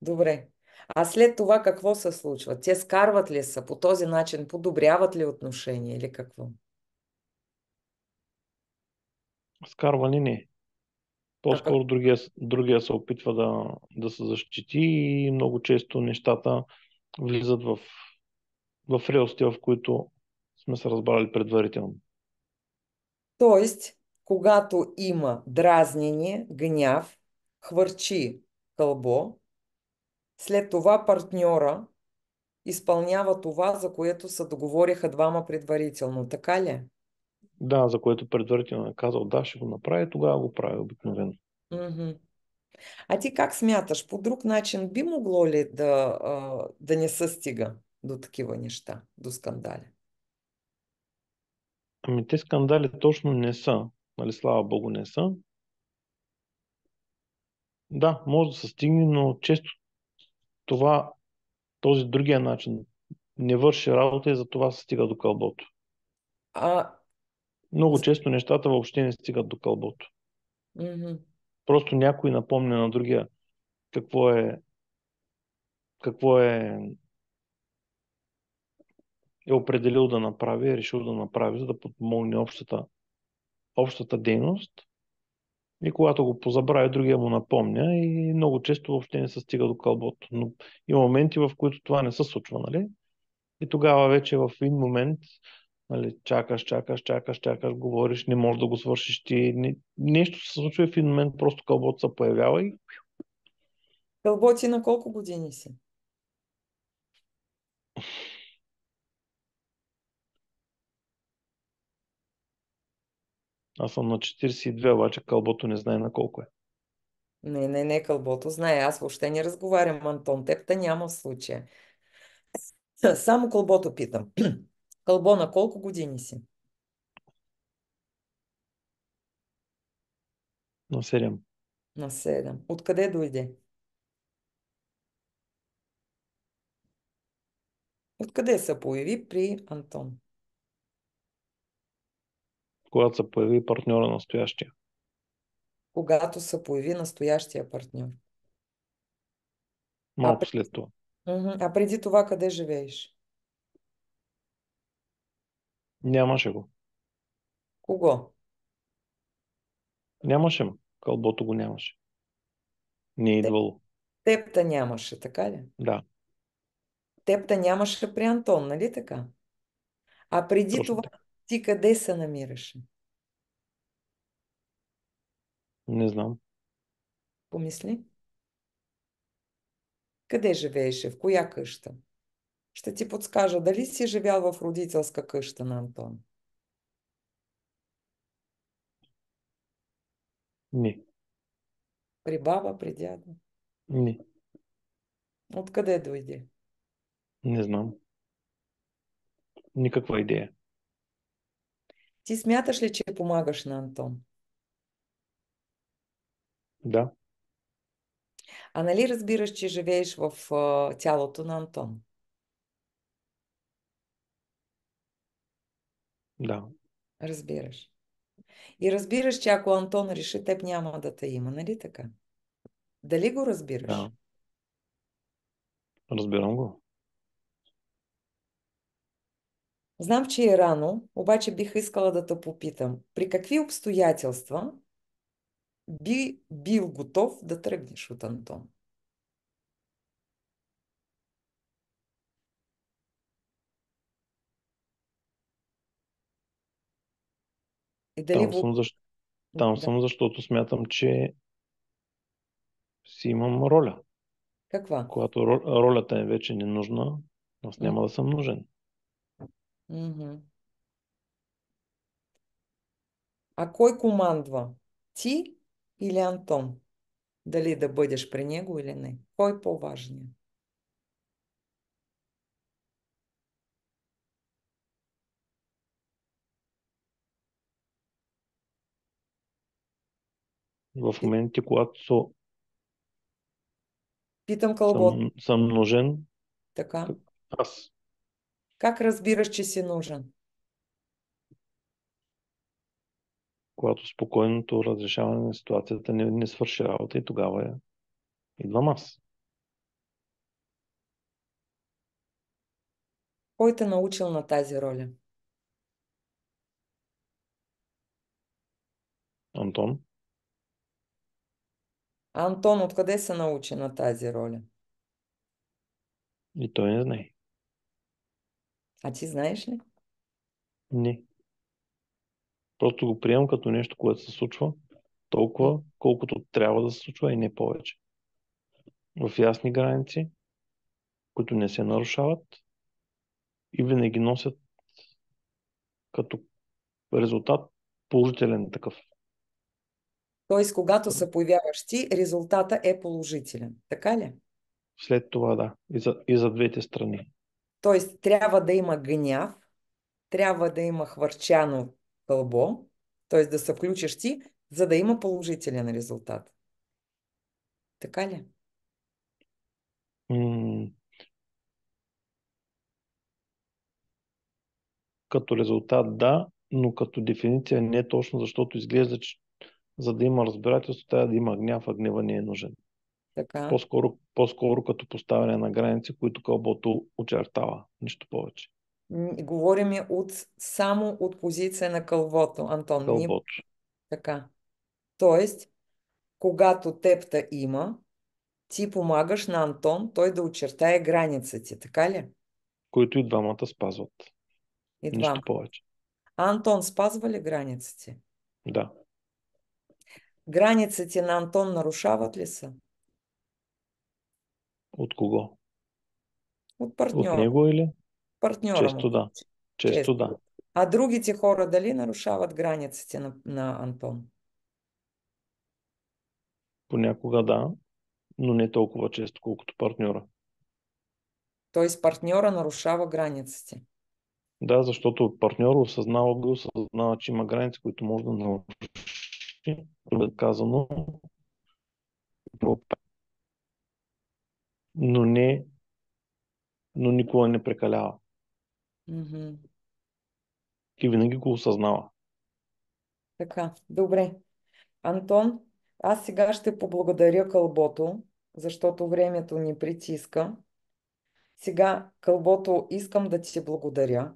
Добре. А след това какво се случва? Те скарват ли се по този начин? Подобряват ли отношения или какво? Скарване не. А как... По-скоро другия се опитва да се защити и много често нещата влизат в релсите, в които сме се разбрали предварително. Тоест, когато има дразнение, гняв, хвърчи кълбо, След това партньора изпълнява това, за което се договориха двама предварително. Така ли е? Да, за което предварително е казал да, ще го направи, тогава го прави обикновено. Мгм. А ти как смяташ? По друг начин би могло ли да не се стига до такива неща, до скандали? Ами те скандали точно не са. Нали, слава Богу, не са. Да, може да се стигне, но често това, този другия начин не върши работа и за това се стига до кълбото. А, Много з- често нещата въобще не стигат до кълбото. мгм. Просто някой напомня на другия какво е, какво е определил да направи, е решил да направи, за да подпомогне общата дейност. И когато го позабрави, другия му напомня и много често въобще не се стига до кълбото. Но има моменти, в които това не се случва, нали? И тогава вече в един момент, нали, чакаш, говориш, не можеш да го свършиш ти. Нещо се случва и в един момент просто кълбото се появява и Кълбо, ти на колко години си? аз съм на 42, обаче кълбото не знае на колко е. Не, Кълбото знае. Аз въобще не разговарям, Антон. Теб няма в случая. Само Кълбото питам. Кълбо, на колко години си? На 7. На 7. Откъде дойде? Откъде се появи при Антон? Когато се появи партньора настоящия. Когато се появи настоящия партньор. А, Малко пред... след това. а преди това къде живееш? Нямаше го. Кого? Нямаше му. Кълбото го нямаше. Не е Теб, идвало. теб нямаше, така ли? Да, Теб нямаше при Антон, нали така? А преди точно това така. ти къде се намираше? Не знам. Помисли. Къде живееше? В коя къща? Ще ти подскажа, дали си живял в родителска къща на Антон? Не. При баба, при дядо? Не. Откъде дойде? Не знам. Никаква идея. Ти смяташ ли, че помагаш на Антон? Да, А нали разбираш, че живееш в тялото на Антон? да, Разбираш. И разбираш, че ако Антон реши, теб няма да те има, нали така? Дали го разбираш? да. Разбирам го. Знам, че е рано, обаче бих искала да те попитам. При какви обстоятелства би бил готов да тръгнеш от Антон? И дали Там во... съм, там Да. съм, защото смятам, че си имам роля. Каква? Когато ролята е вече ненужна, аз М, няма да съм нужен. мгм. А кой командва? Ти или Антон? Дали да бъдеш при него или не? Кой е по-важният? В моменти, когато Питам Кълбот. съм нужен, Така. аз, Как разбираш, че си нужен? когато спокойното разрешаване на ситуацията не свърши работа и тогава идвам аз. Кой те научил на тази роля? Антон, А Антон откъде се научи на тази роля? и той не знае. А ти знаеш ли? Не. Просто го приемам като нещо, което се случва М, толкова, колкото трябва да се случва и не повече. в ясни граници, които не се нарушават и винаги носят като резултат положителен такъв. Тоест, когато се появяваш ти, резултата е положителен. Така ли? След това да, и за двете страни. Тоест, трябва да има гняв, трябва да има хвърчано кълбо, т.е. да се включиш ти, за да има положителен резултат. Така ли? М, Като резултат да, но като дефиниция не е точно, защото изглежда, че за да има разбирателство, трябва да има гняв, а гнева не е нужен. Така. По-скоро като поставяне на граници, които кълбото очертава. Нищо повече. Говорим само от позиция на кълбото, Антон. Кълбото, Така. Тоест, когато тебта има, ти помагаш на Антон, той да очертае границите. Така ли? които и двамата спазват. И двама. Нищо повече. А Антон спазва ли границите? Да. Границите на Антон нарушават ли са? От кого? От От партньора. него или? Партньора му. Често да. Често Често. да. А другите хора дали нарушават границите на Антон? Понякога да, но не толкова често, колкото партньора. Тоест партньора нарушава границите. Да, защото партньора осъзнава, че има граници, които може да наруши. Друго казано, но не, но никога не прекалява. Мгм. И винаги го осъзнава. Така, добре. Антон, аз сега ще поблагодаря кълбото, защото времето ни притиска. Сега, кълбото, искам да ти благодаря,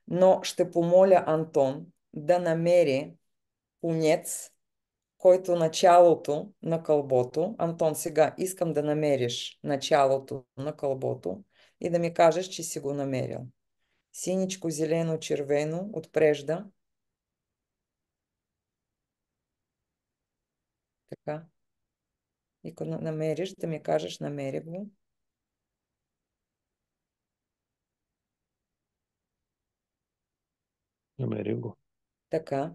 но ще помоля Антон да намери конец, който началото на кълбото. Антон, сега искам да намериш началото на кълбото и да ми кажеш, че си го намерил. Синичко, зелено, червено, отпрежда. Така. И ако намериш, да ми кажеш, намери го. Намери го. Така.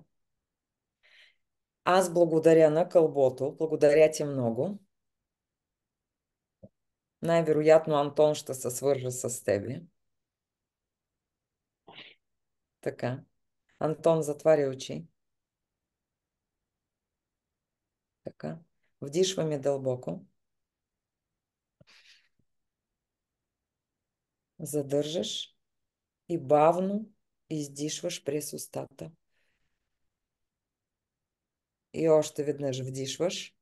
Аз благодаря на кълбото. Благодаря ти много. Най-вероятно Антон ще се свърже с тебе. Така. Антон, затваря очи. Така. Вдишваме дълбоко. Задържаш и бавно издишваш през устата. И още веднъж вдишваш.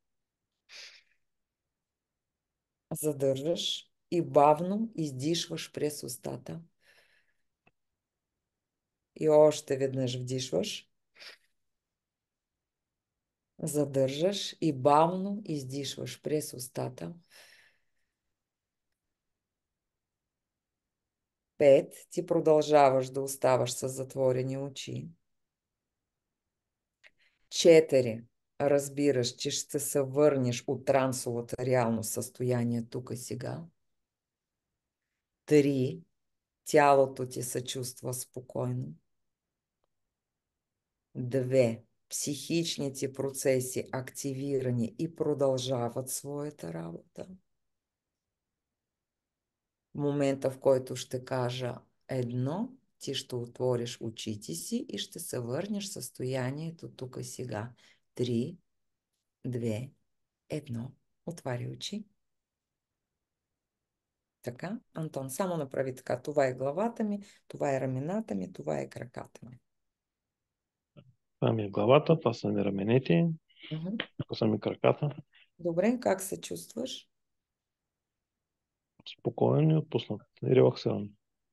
Задържаш и бавно издишваш през устата. И още веднъж вдишваш. Задържаш и бавно издишваш през устата. 5. Ти продължаваш да оставаш с затворени очи. 4. Разбираш, че ще се върнеш от трансовата реално състояние тук и сега. 3. Тялото ти се чувства спокойно. 2. Психичните процеси активирани и продължават своята работа. В момента, в който ще кажа 1, ти ще отвориш очите си и ще се върнеш в състоянието тук и сега. 3, 2, 1. Отваря очи. Така, Антон, само направи така. Това е главата ми, това е рамената ми, това е краката ми. Това ми е главата, това са ми раменете, Мгм. това са ми краката. Добре, как се чувстваш? Спокоен и отпуснат. И релаксиран.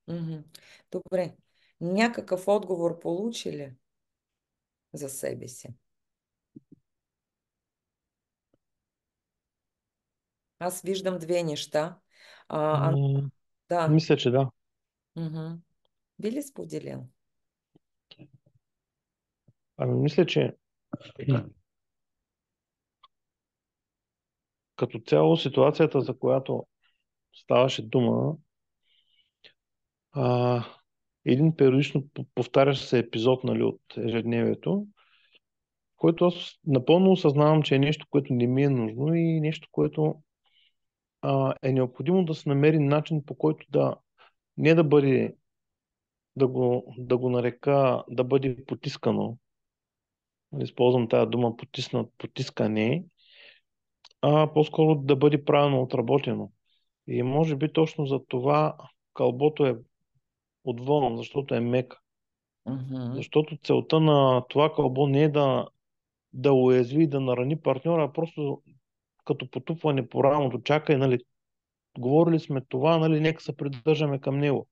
Мгм. Добре. Някакъв отговор получи ли за себе си? Аз виждам две неща. А, да. Мисля, че да. Мгм. Би ли споделил? Ами мисля, че като цяло ситуацията, за която ставаше дума, а, един периодично повтарящ се епизод, нали, от ежедневието, който аз напълно осъзнавам, че е нещо, което не ми е нужно и нещо, което е необходимо да се намери начин, по който да не да бъде, да го нарека, да бъде потискано. Използвам тази дума потискане, а по-скоро да бъде правилно отработено. И може би точно за това кълбото е отвън, защото е мека. Мгм. Защото целта на това кълбо не е да уязви и да нарани партньора, а просто като потупване по рамото, чакай, нали, говорили сме това, нали, нека се придържаме към него.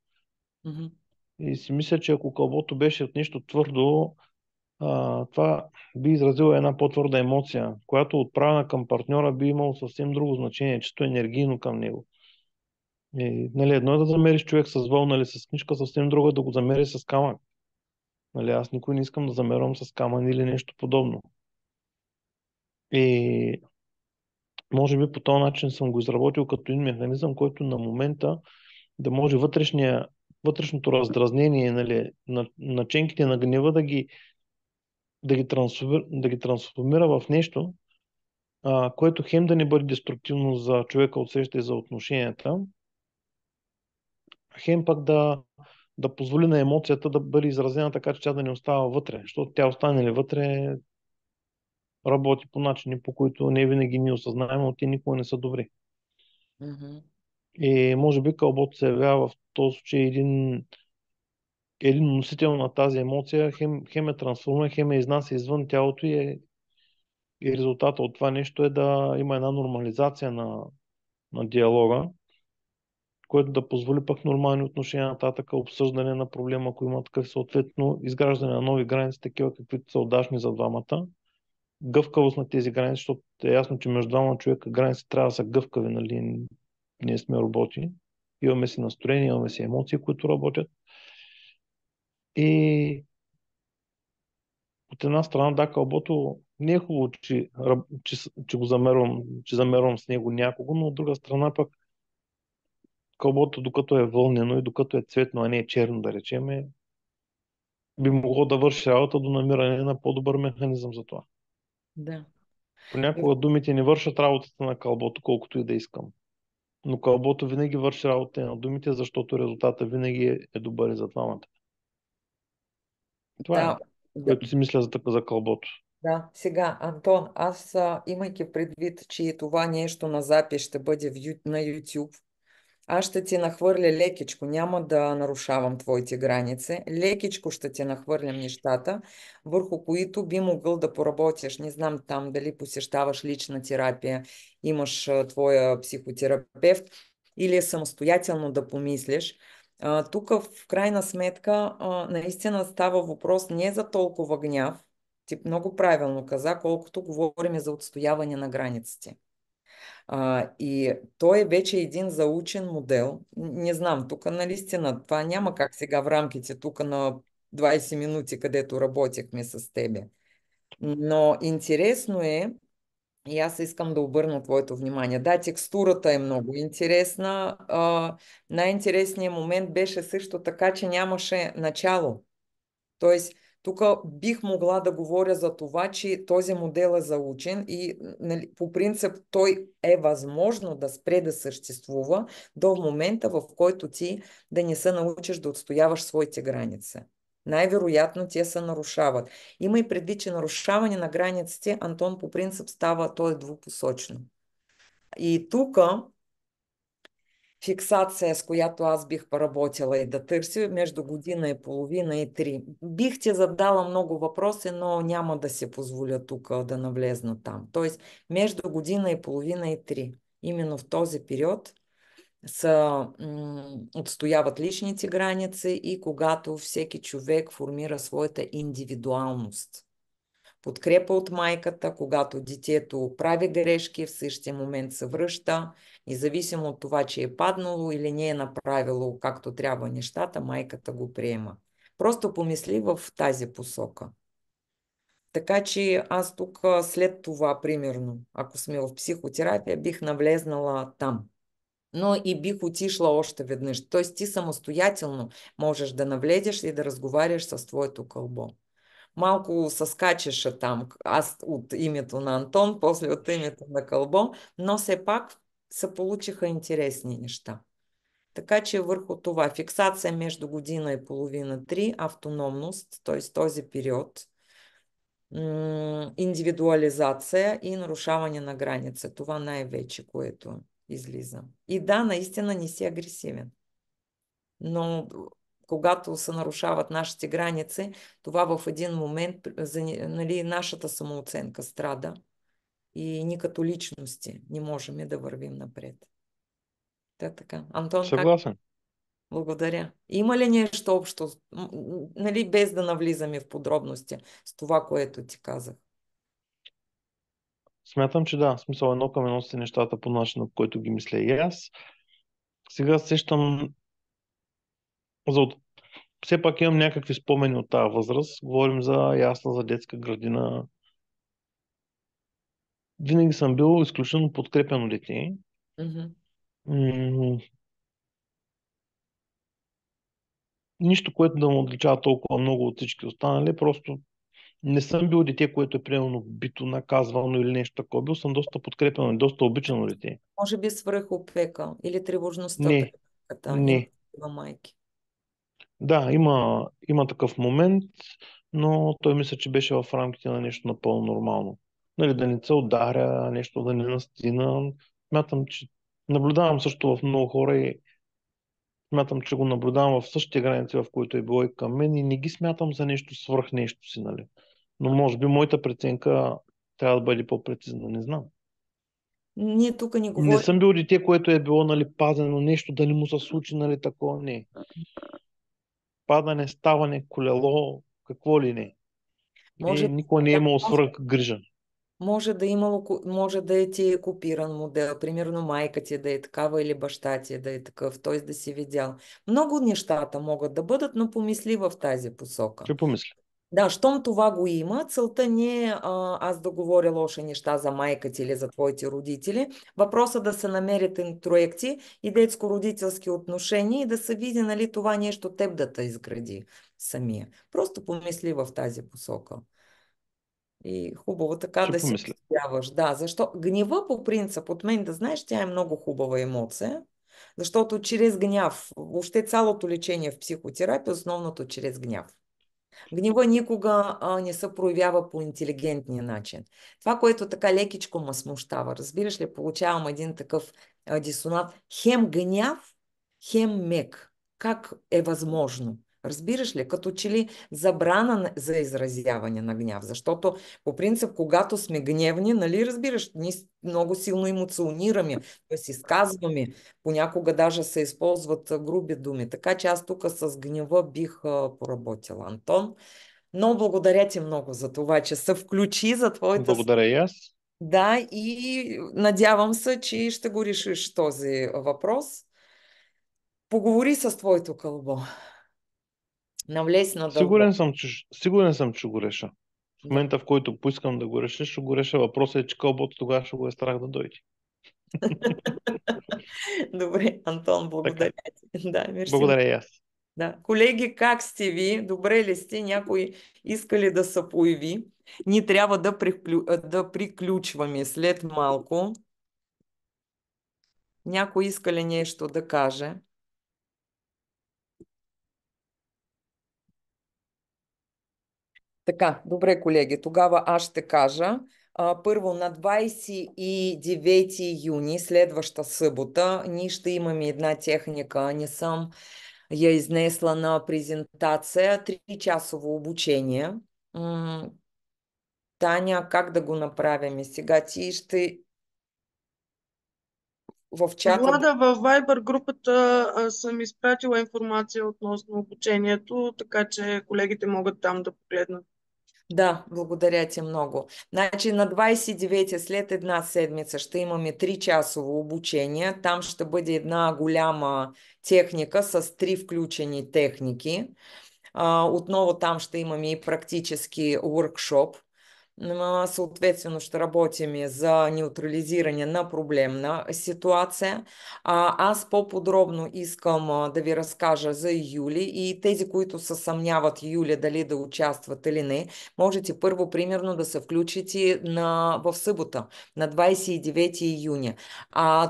Мгм. И си мисля, че ако кълбото беше от нещо твърдо, това би изразило една по-твърда емоция, която отправена към партньора би имало съвсем друго значение, чисто енергийно към него. И, нали, едно е да замериш човек с вълна или с книжка, съвсем друго е да го замериш с камък. Нали, аз никой не искам да замервам с камън или нещо подобно. И може би по този начин съм го изработил като един механизъм, който на момента да може вътрешното раздразнение, нали, на наченките на гнева да ги трансформира в нещо, което хем да не бъде деструктивно за човека от среща и за отношенията, хем пък да позволи на емоцията да бъде изразена така, че тя да не остава вътре. Защото тя остане ли вътре, работи по начини, по които не винаги ни осъзнаем, но те никога не са добри. Мгм. И може би кълбото се явява в този случай един носител на тази емоция, хем е трансформира, хем е изнася извън тялото и резултата от това нещо е да има една нормализация на диалога, което да позволи пък нормални отношения нататък, обсъждане на проблема, ако има такъв, съответно изграждане на нови граници, такива каквито са удачни за двамата, гъвкавост на тези граници, защото е ясно, че между двама човека граници трябва да са гъвкави, нали? Ние сме роботи, имаме си настроение, имаме си емоции, които работят. И от една страна, да, кълбото не е хубаво, че го замервам с него някого, но от друга страна пък кълбото, докато е вълнено и докато е цветно, а не е черно, да речем, би могло да върши работа до намиране на по-добър механизъм за това. Да. Понякога думите не вършат работата на кълбото, колкото и да искам. Но кълбото винаги върши работа на думите, защото резултата винаги е добър и за двамата. Това е, Да, да, което си мисля за кълбото. да. Сега, Антон, аз имайки предвид, че и това нещо на запис ще бъде на YouTube, аз ще ти нахвърля лекичко, няма да нарушавам твоите граници. Лекичко ще ти нахвърлям нещата, върху които би могъл да поработиш. Не знам там дали посещаваш лична терапия, имаш твоя психотерапевт или самостоятелно да помислиш. Тук в крайна сметка наистина става въпрос не за толкова гняв, ти много правилно каза, колкото говорим за отстояване на границите. И той е вече един заучен модел. Не знам, тук наистина това няма как сега в рамките тук на 20 минути, където работихме с тебе. Но интересно е, и аз искам да обърна твоето внимание. Да, текстурата е много интересна. Най-интересният момент беше също така, че нямаше начало. Тоест, тук бих могла да говоря за това, че този модел е заучен и нали, по принцип той е възможно да спре да съществува до момента, в който ти да не се научиш да отстояваш своите граници. Най-вероятно те се нарушават. Има и предвид, че нарушаване на границите, Антон, по принцип става, то е двупосочно. И тук фиксация, с която аз бих поработила и да търся между година и половина и 3. Бих ти задала много въпроси, но няма да се позволя тук да навлезна там. Тоест, между година и половина и 3. Именно в този период отстояват личните граници и когато всеки човек формира своята индивидуалност. Подкрепа от майката, когато детето прави грешки, в същия момент се връща, независимо от това, че е паднало или не е направило както трябва нещата, майката го приема. Просто помисли в тази посока. Така че аз тук след това, примерно, ако сме в психотерапия, бих навлезнала там. Но и бих отишла още веднъж. Тоест ти самостоятелно можеш да навлезеш и да разговаряш с твоето кълбо. Малко съскачеше там, аз от името на Антон, после от името на кълбо, но все пак се получиха интересни неща. Така че върху това фиксация между година и половина-три, автономност, т.е. този период, индивидуализация и нарушаване на граница. Това най-вече, което излиза. И да, наистина не си агресивен. Но когато се нарушават нашите граници, това в един момент, нали, нашата самооценка страда и ние като личности не можем да вървим напред. Така. Антон, как? Съгласен. Благодаря. Има ли нещо общо, нали, без да навлизаме в подробности с това, което ти казах? Смятам, че да. В смисъл едно към едно си нещата по начина, по който ги мисля и аз. Сега сещам за... Все пак имам някакви спомени от тази възраст. Говорим за ясла, за детска градина. Винаги съм бил изключително подкрепено дете. Мгм. М, Нищо, което да му отличава толкова много от всички останали. Просто не съм бил дете, което е примерно бито, наказвано или нещо такова. Бил съм доста подкрепено и доста обичано дете. Може би свръхопека или тревожността Не, преката. Има не. такива майки. Да, има такъв момент, но той мисля, че беше в рамките на нещо напълно нормално. Нали, да не се ударя, нещо да не настина. Смятам, че наблюдавам също в много хора и смятам, че го наблюдавам в същите граници, в които е било и към мен и не ги смятам за нещо свръх нещо си, нали. Но може би моята преценка трябва да бъде по-прецизна, не знам. Ние тук не Не говорим. съм бил дете, което е било, нали, пазено нещо, да не му се случи, нали, такова, не. Падане, ставане, колело, какво ли не. Може, Никой не е да, имал свръх грижа. може да, може да е ти копиран модел. Примерно майка ти да е такава или баща ти да е такъв, т.е. да си видял. Много нещата могат да бъдат, но помисли в тази посока. Ще помисля. Да, щом това го има, целта не е аз да говоря лоши неща за майка ти или за твоите родители. Въпросът да се намерят интроекции и детско-родителски отношения и да се види, нали, това нещо теб да те изгради самия. Просто помисли в тази посока. И хубаво така Ще да си помисля. отстояваш. Да, защо гнева по принцип от мен, да знаеш, тя е много хубава емоция, защото чрез гняв, въобще цялото лечение в психотерапия, основното чрез гняв. Гнева никога не се проявява по интелигентния начин. Това, което така лекичко ме смущава, разбираш ли, получавам един такъв дисонанс. Хем гняв, хем мек. Как е възможно? Разбираш ли? Като че ли забрана за изразяване на гняв. Защото по принцип, когато сме гневни, нали разбираш, ние много силно емоционираме, т.е. изказваме, понякога даже се използват груби думи. Така че аз тук с гнева бих поработила. Антон, но благодаря ти много за това, че се включи за твоята... Благодаря и аз. Да, и надявам се, че ще го решиш този въпрос. Поговори с твоето кълбо. Навлез надълбоко. Сигурен съм, че го реша. В Да. момента, в който поискам да го реша, ще го реша. Въпросът е, че кълбото тогава ще го е страх да дойде. Добре, Антон, Така. благодаря ти. Да, мерси. Благодаря и аз. Да. Колеги, как сте ви? Добре ли сте? Някой иска ли да се появи? Ние трябва да приключваме след малко. Някой иска ли нещо да каже? Така, добре, колеги, тогава аз ще кажа. Първо, на 29 юни, следваща събота, ние ще имаме една техника. Не съм я изнесла на презентация. 3-часово обучение. Таня, как да го направим сега? Ти ще в чата... Влада, във Viber групата съм изпратила информация относно обучението, така че колегите могат там да погледнат. Да, благодаря ти много. Значи на 29 след една седмица ще имаме 3-часово обучение. Там ще бъде една голяма техника с 3 включени техники. Отново там ще имаме и практически workshop. Съответствено ще работим за неутрализиране на проблемна ситуация. Аз по-подробно искам да ви разкажа за юли и тези, които се съмняват юли дали да участват или не, можете първо примерно да се включите в събота, на 29 июня.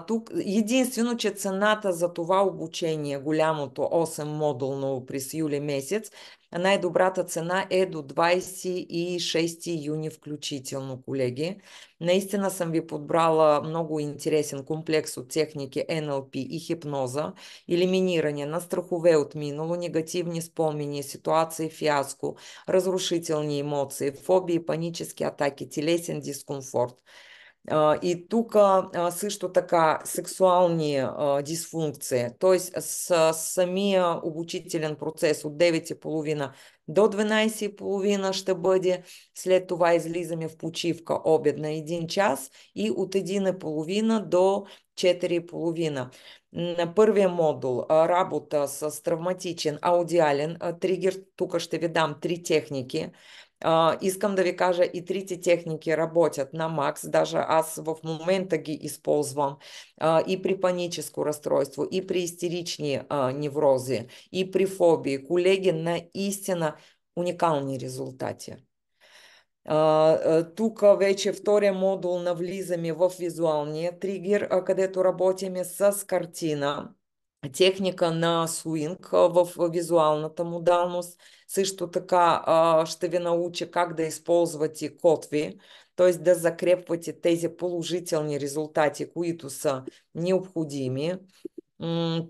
Тук единствено, че цената за това обучение, голямото 8-модулно през юли месец, най-добрата цена е до 26 юни включително, колеги. Наистина съм ви подбрала много интересен комплекс от техники NLP и хипноза, елиминиране на страхове от минало, негативни спомени, ситуации фиаско, разрушителни емоции, фобии, панически атаки, телесен дискомфорт. И тук също така сексуални дисфункции, т.е. с самия обучителен процес от 9:30 до 12:30 ще бъде, след това излизаме в почивка обедна 1 час и от 1:30 до 4:30. На първия модул работа с травматичен аудиален тригер, тук ще ви дам 3 техники. Искам да ви кажа, и трите техники работят на макс, даже аз в момента ги използвам и при паническо разстройство, и при истерични неврози, и при фобии. Колеги, наистина уникални резултати. Тук вече втория модул навлизаме в визуалния тригер, където работиме с картина, техника на суинг в визуалната модалност. Също така ще ви науча как да използвате котви, т.е. да закрепвате тези положителни резултати, които са необходими.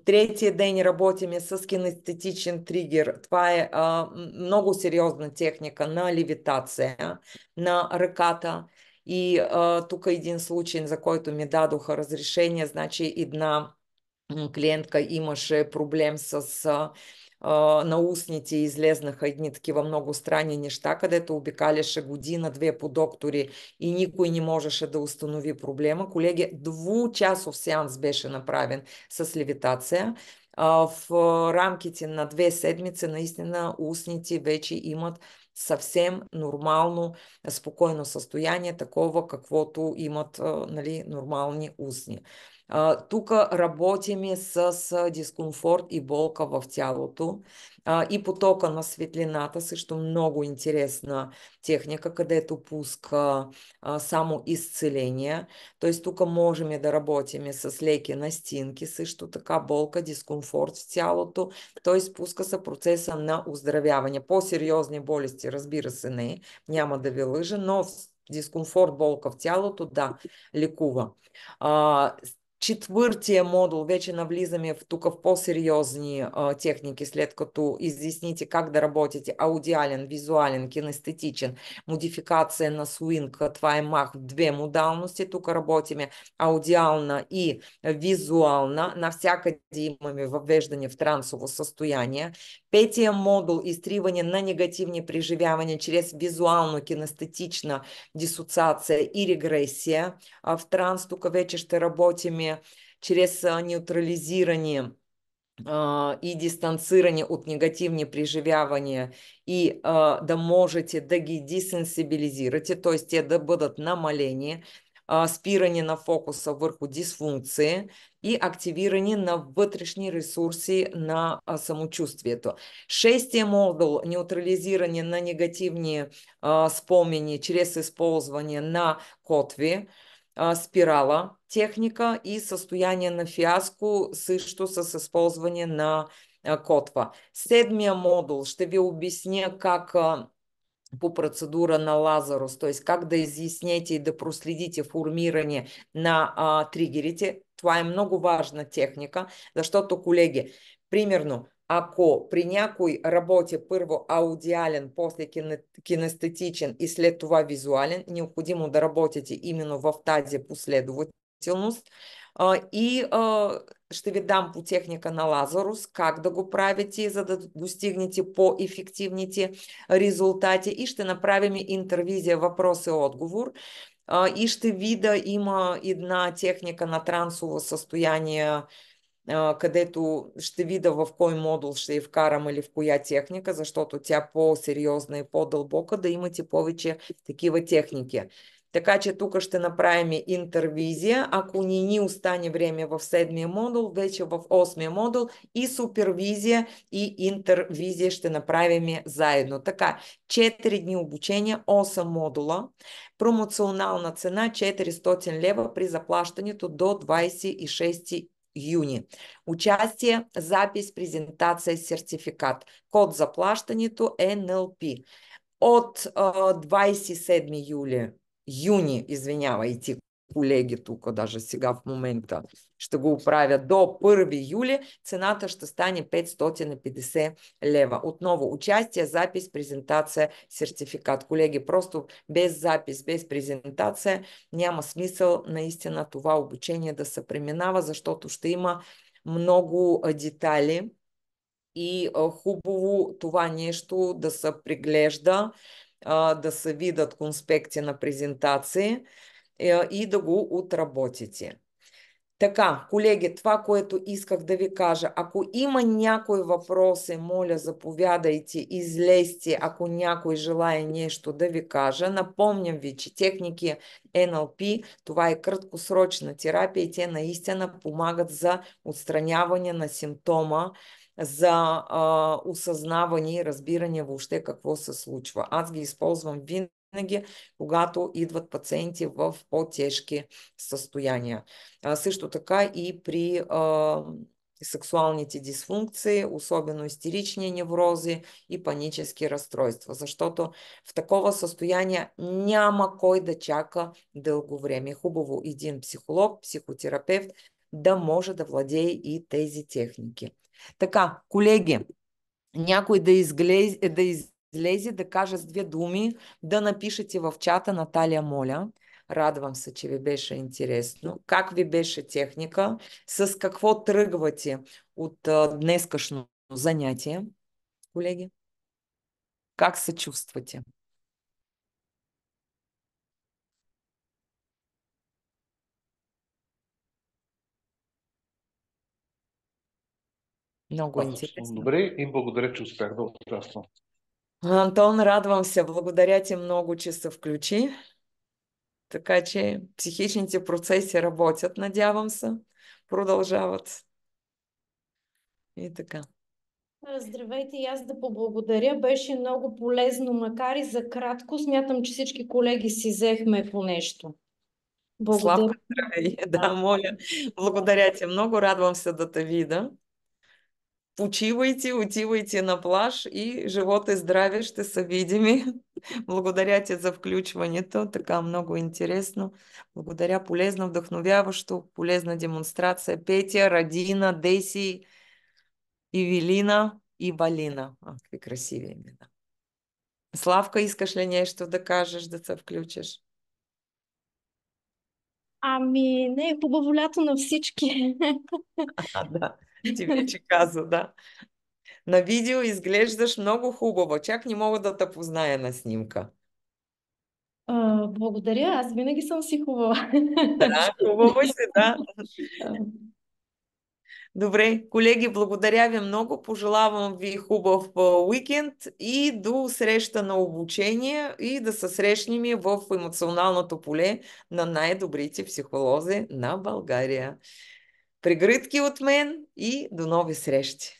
Третия ден работиме с кинестетичен тригер. Това е много сериозна техника на левитация на ръката. И тук един случай, за който ми дадоха разрешение, значи една клиентка имаше проблем с на устните, излезнаха едни такива много странни неща, където обикаляше година-две по доктори и никой не можеше да установи проблема. Колеги, 2-часов сеанс беше направен с левитация. В рамките на 2 седмици наистина устните вече имат съвсем нормално, спокойно състояние, такова каквото имат нали, нормални устни. Тук работим с дискомфорт и болка в тялото и потока на светлината, също много интересна техника, където пуска само изцеление. Т.е. тук можем да работим с леки настинки, също така болка, дискомфорт в тялото, т.е. пуска се процеса на оздравяване. По-сериозни болести, разбира се, няма да ви лъжа, но дискомфорт, болка в тялото, да, лекува. Четвъртия модул вече навлизаме тук в по-сериозни техники, след като изясните как да работите аудиален, визуален, кинестетичен, модификация на суинг, това е мах в 2 модалности. Тук работиме аудиална и визуална, навсякъде имаме въвеждане в трансово състояние. Петия модул изтриване на негативни преживявания чрез визуално-кинестетична дисоциация и регресия. В транс тук вече ще работим чрез неутрализиране и дистанциране от негативни преживявания и да можете да ги десенсибилизирате, т.е. те да бъдат намалени, спиране на фокуса върху дисфункции и активиране на вътрешни ресурси на самочувствието. Шестия модул – неутрализиране на негативни спомени чрез използване на котви, спирала техника и състояние на фиаско също с използване на котва. Седмия модул ще ви обясня как по процедура на Лазарус, т.е. как да изяснете и да проследите формиране на тригерите. Това е много важна техника, защото, колеги, примерно, ако при някой работи първо аудиален, после кинестетичен и след това визуален, необходимо да работите именно в тази последователност. И ще ви дам по техника на Лазарус как да го правите, за да достигнете по-ефективните резултати, и ще направим интервизия въпрос и отговор. И ще видя, има една техника на трансово състояние, където ще видя в кой модул ще я вкарам или в коя техника, защото тя по-сериозна и по-дълбока, да имате повече такива техники. Така че тук ще направим интервизия. Ако ни остане време в 7-я модул, вече в 8-я модул и супервизия и интервизия ще направим заедно. Така, 4 дни обучение, 8 модула. Промоционална цена 400 лева при заплащането до 26 юни. Участие, запис, презентация, сертификат. Код за плащането е NLP. От 27 юни, извинявайте, колеги, тук даже сега в момента ще го оправя, до 1 юли цената ще стане 550 лева. Отново участие, запис, презентация, сертификат. Колеги, просто без запис, без презентация няма смисъл наистина това обучение да се преминава, защото ще има много детайли и хубаво това нещо да се преглежда, да се видят конспекти на презентации и да го отработите. Така, колеги, това, което исках да ви кажа, ако има някои въпроси, моля, заповядайте, излезте, ако някой желая нещо да ви кажа. Напомням ви, че техники NLP, това е краткосрочна терапия и те наистина помагат за отстраняване на симптома, за осъзнаване и разбиране въобще какво се случва. Аз ги използвам винаги, когато идват пациенти в по-тежки състояния. Също така и при сексуалните дисфункции, особено истерични неврози и панически разстройства, защото в такова състояние няма кой да чака дълго време. Хубаво един психолог, психотерапевт да може да владее и тези техники. Така, колеги, някой да излезе, да каже с 2 думи, да напишете в чата, Наталия, моля. Радвам се, че ви беше интересно. Как ви беше техника? С какво тръгвате от днескашно занятие, колеги? Как се чувствате? Много интересно. Добре и благодаря, че успях да участвам. Антон, радвам се. Благодаря ти много, че се включи. Така че психичните процеси работят, надявам се. Продължават. И така. Здравейте, и аз да поблагодаря. Беше много полезно, макар и за кратко. Смятам, че всички колеги си взехме по нещо. Благодаря. Славка, здравей. Да, моля. Благодаря ти много. Радвам се да те видя. Почивайте, отивайте на плаж и живот и здраве, ще се видими. Благодаря ти за включването. Така много интересно. Благодаря, полезно, вдъхновяващо, полезна демонстрация. Петя, Радина, Деси, Ивелина и Балина. Какви красиви имена. Славка, искаш ли нещо да кажеш, да се включиш? Ами, не е хубаво лято на всички. Да, ти вече каза, да. На видео изглеждаш много хубаво. Чак не мога да те позная на снимка. Благодаря, аз винаги съм си хубава. Да, хубаво си, да. Добре, колеги, благодаря ви много. Пожелавам ви хубав уикенд и до среща на обучение и да се срещнем в емоционалното поле на най-добрите психолози на България. Прегръдки от мен и до нови срещи!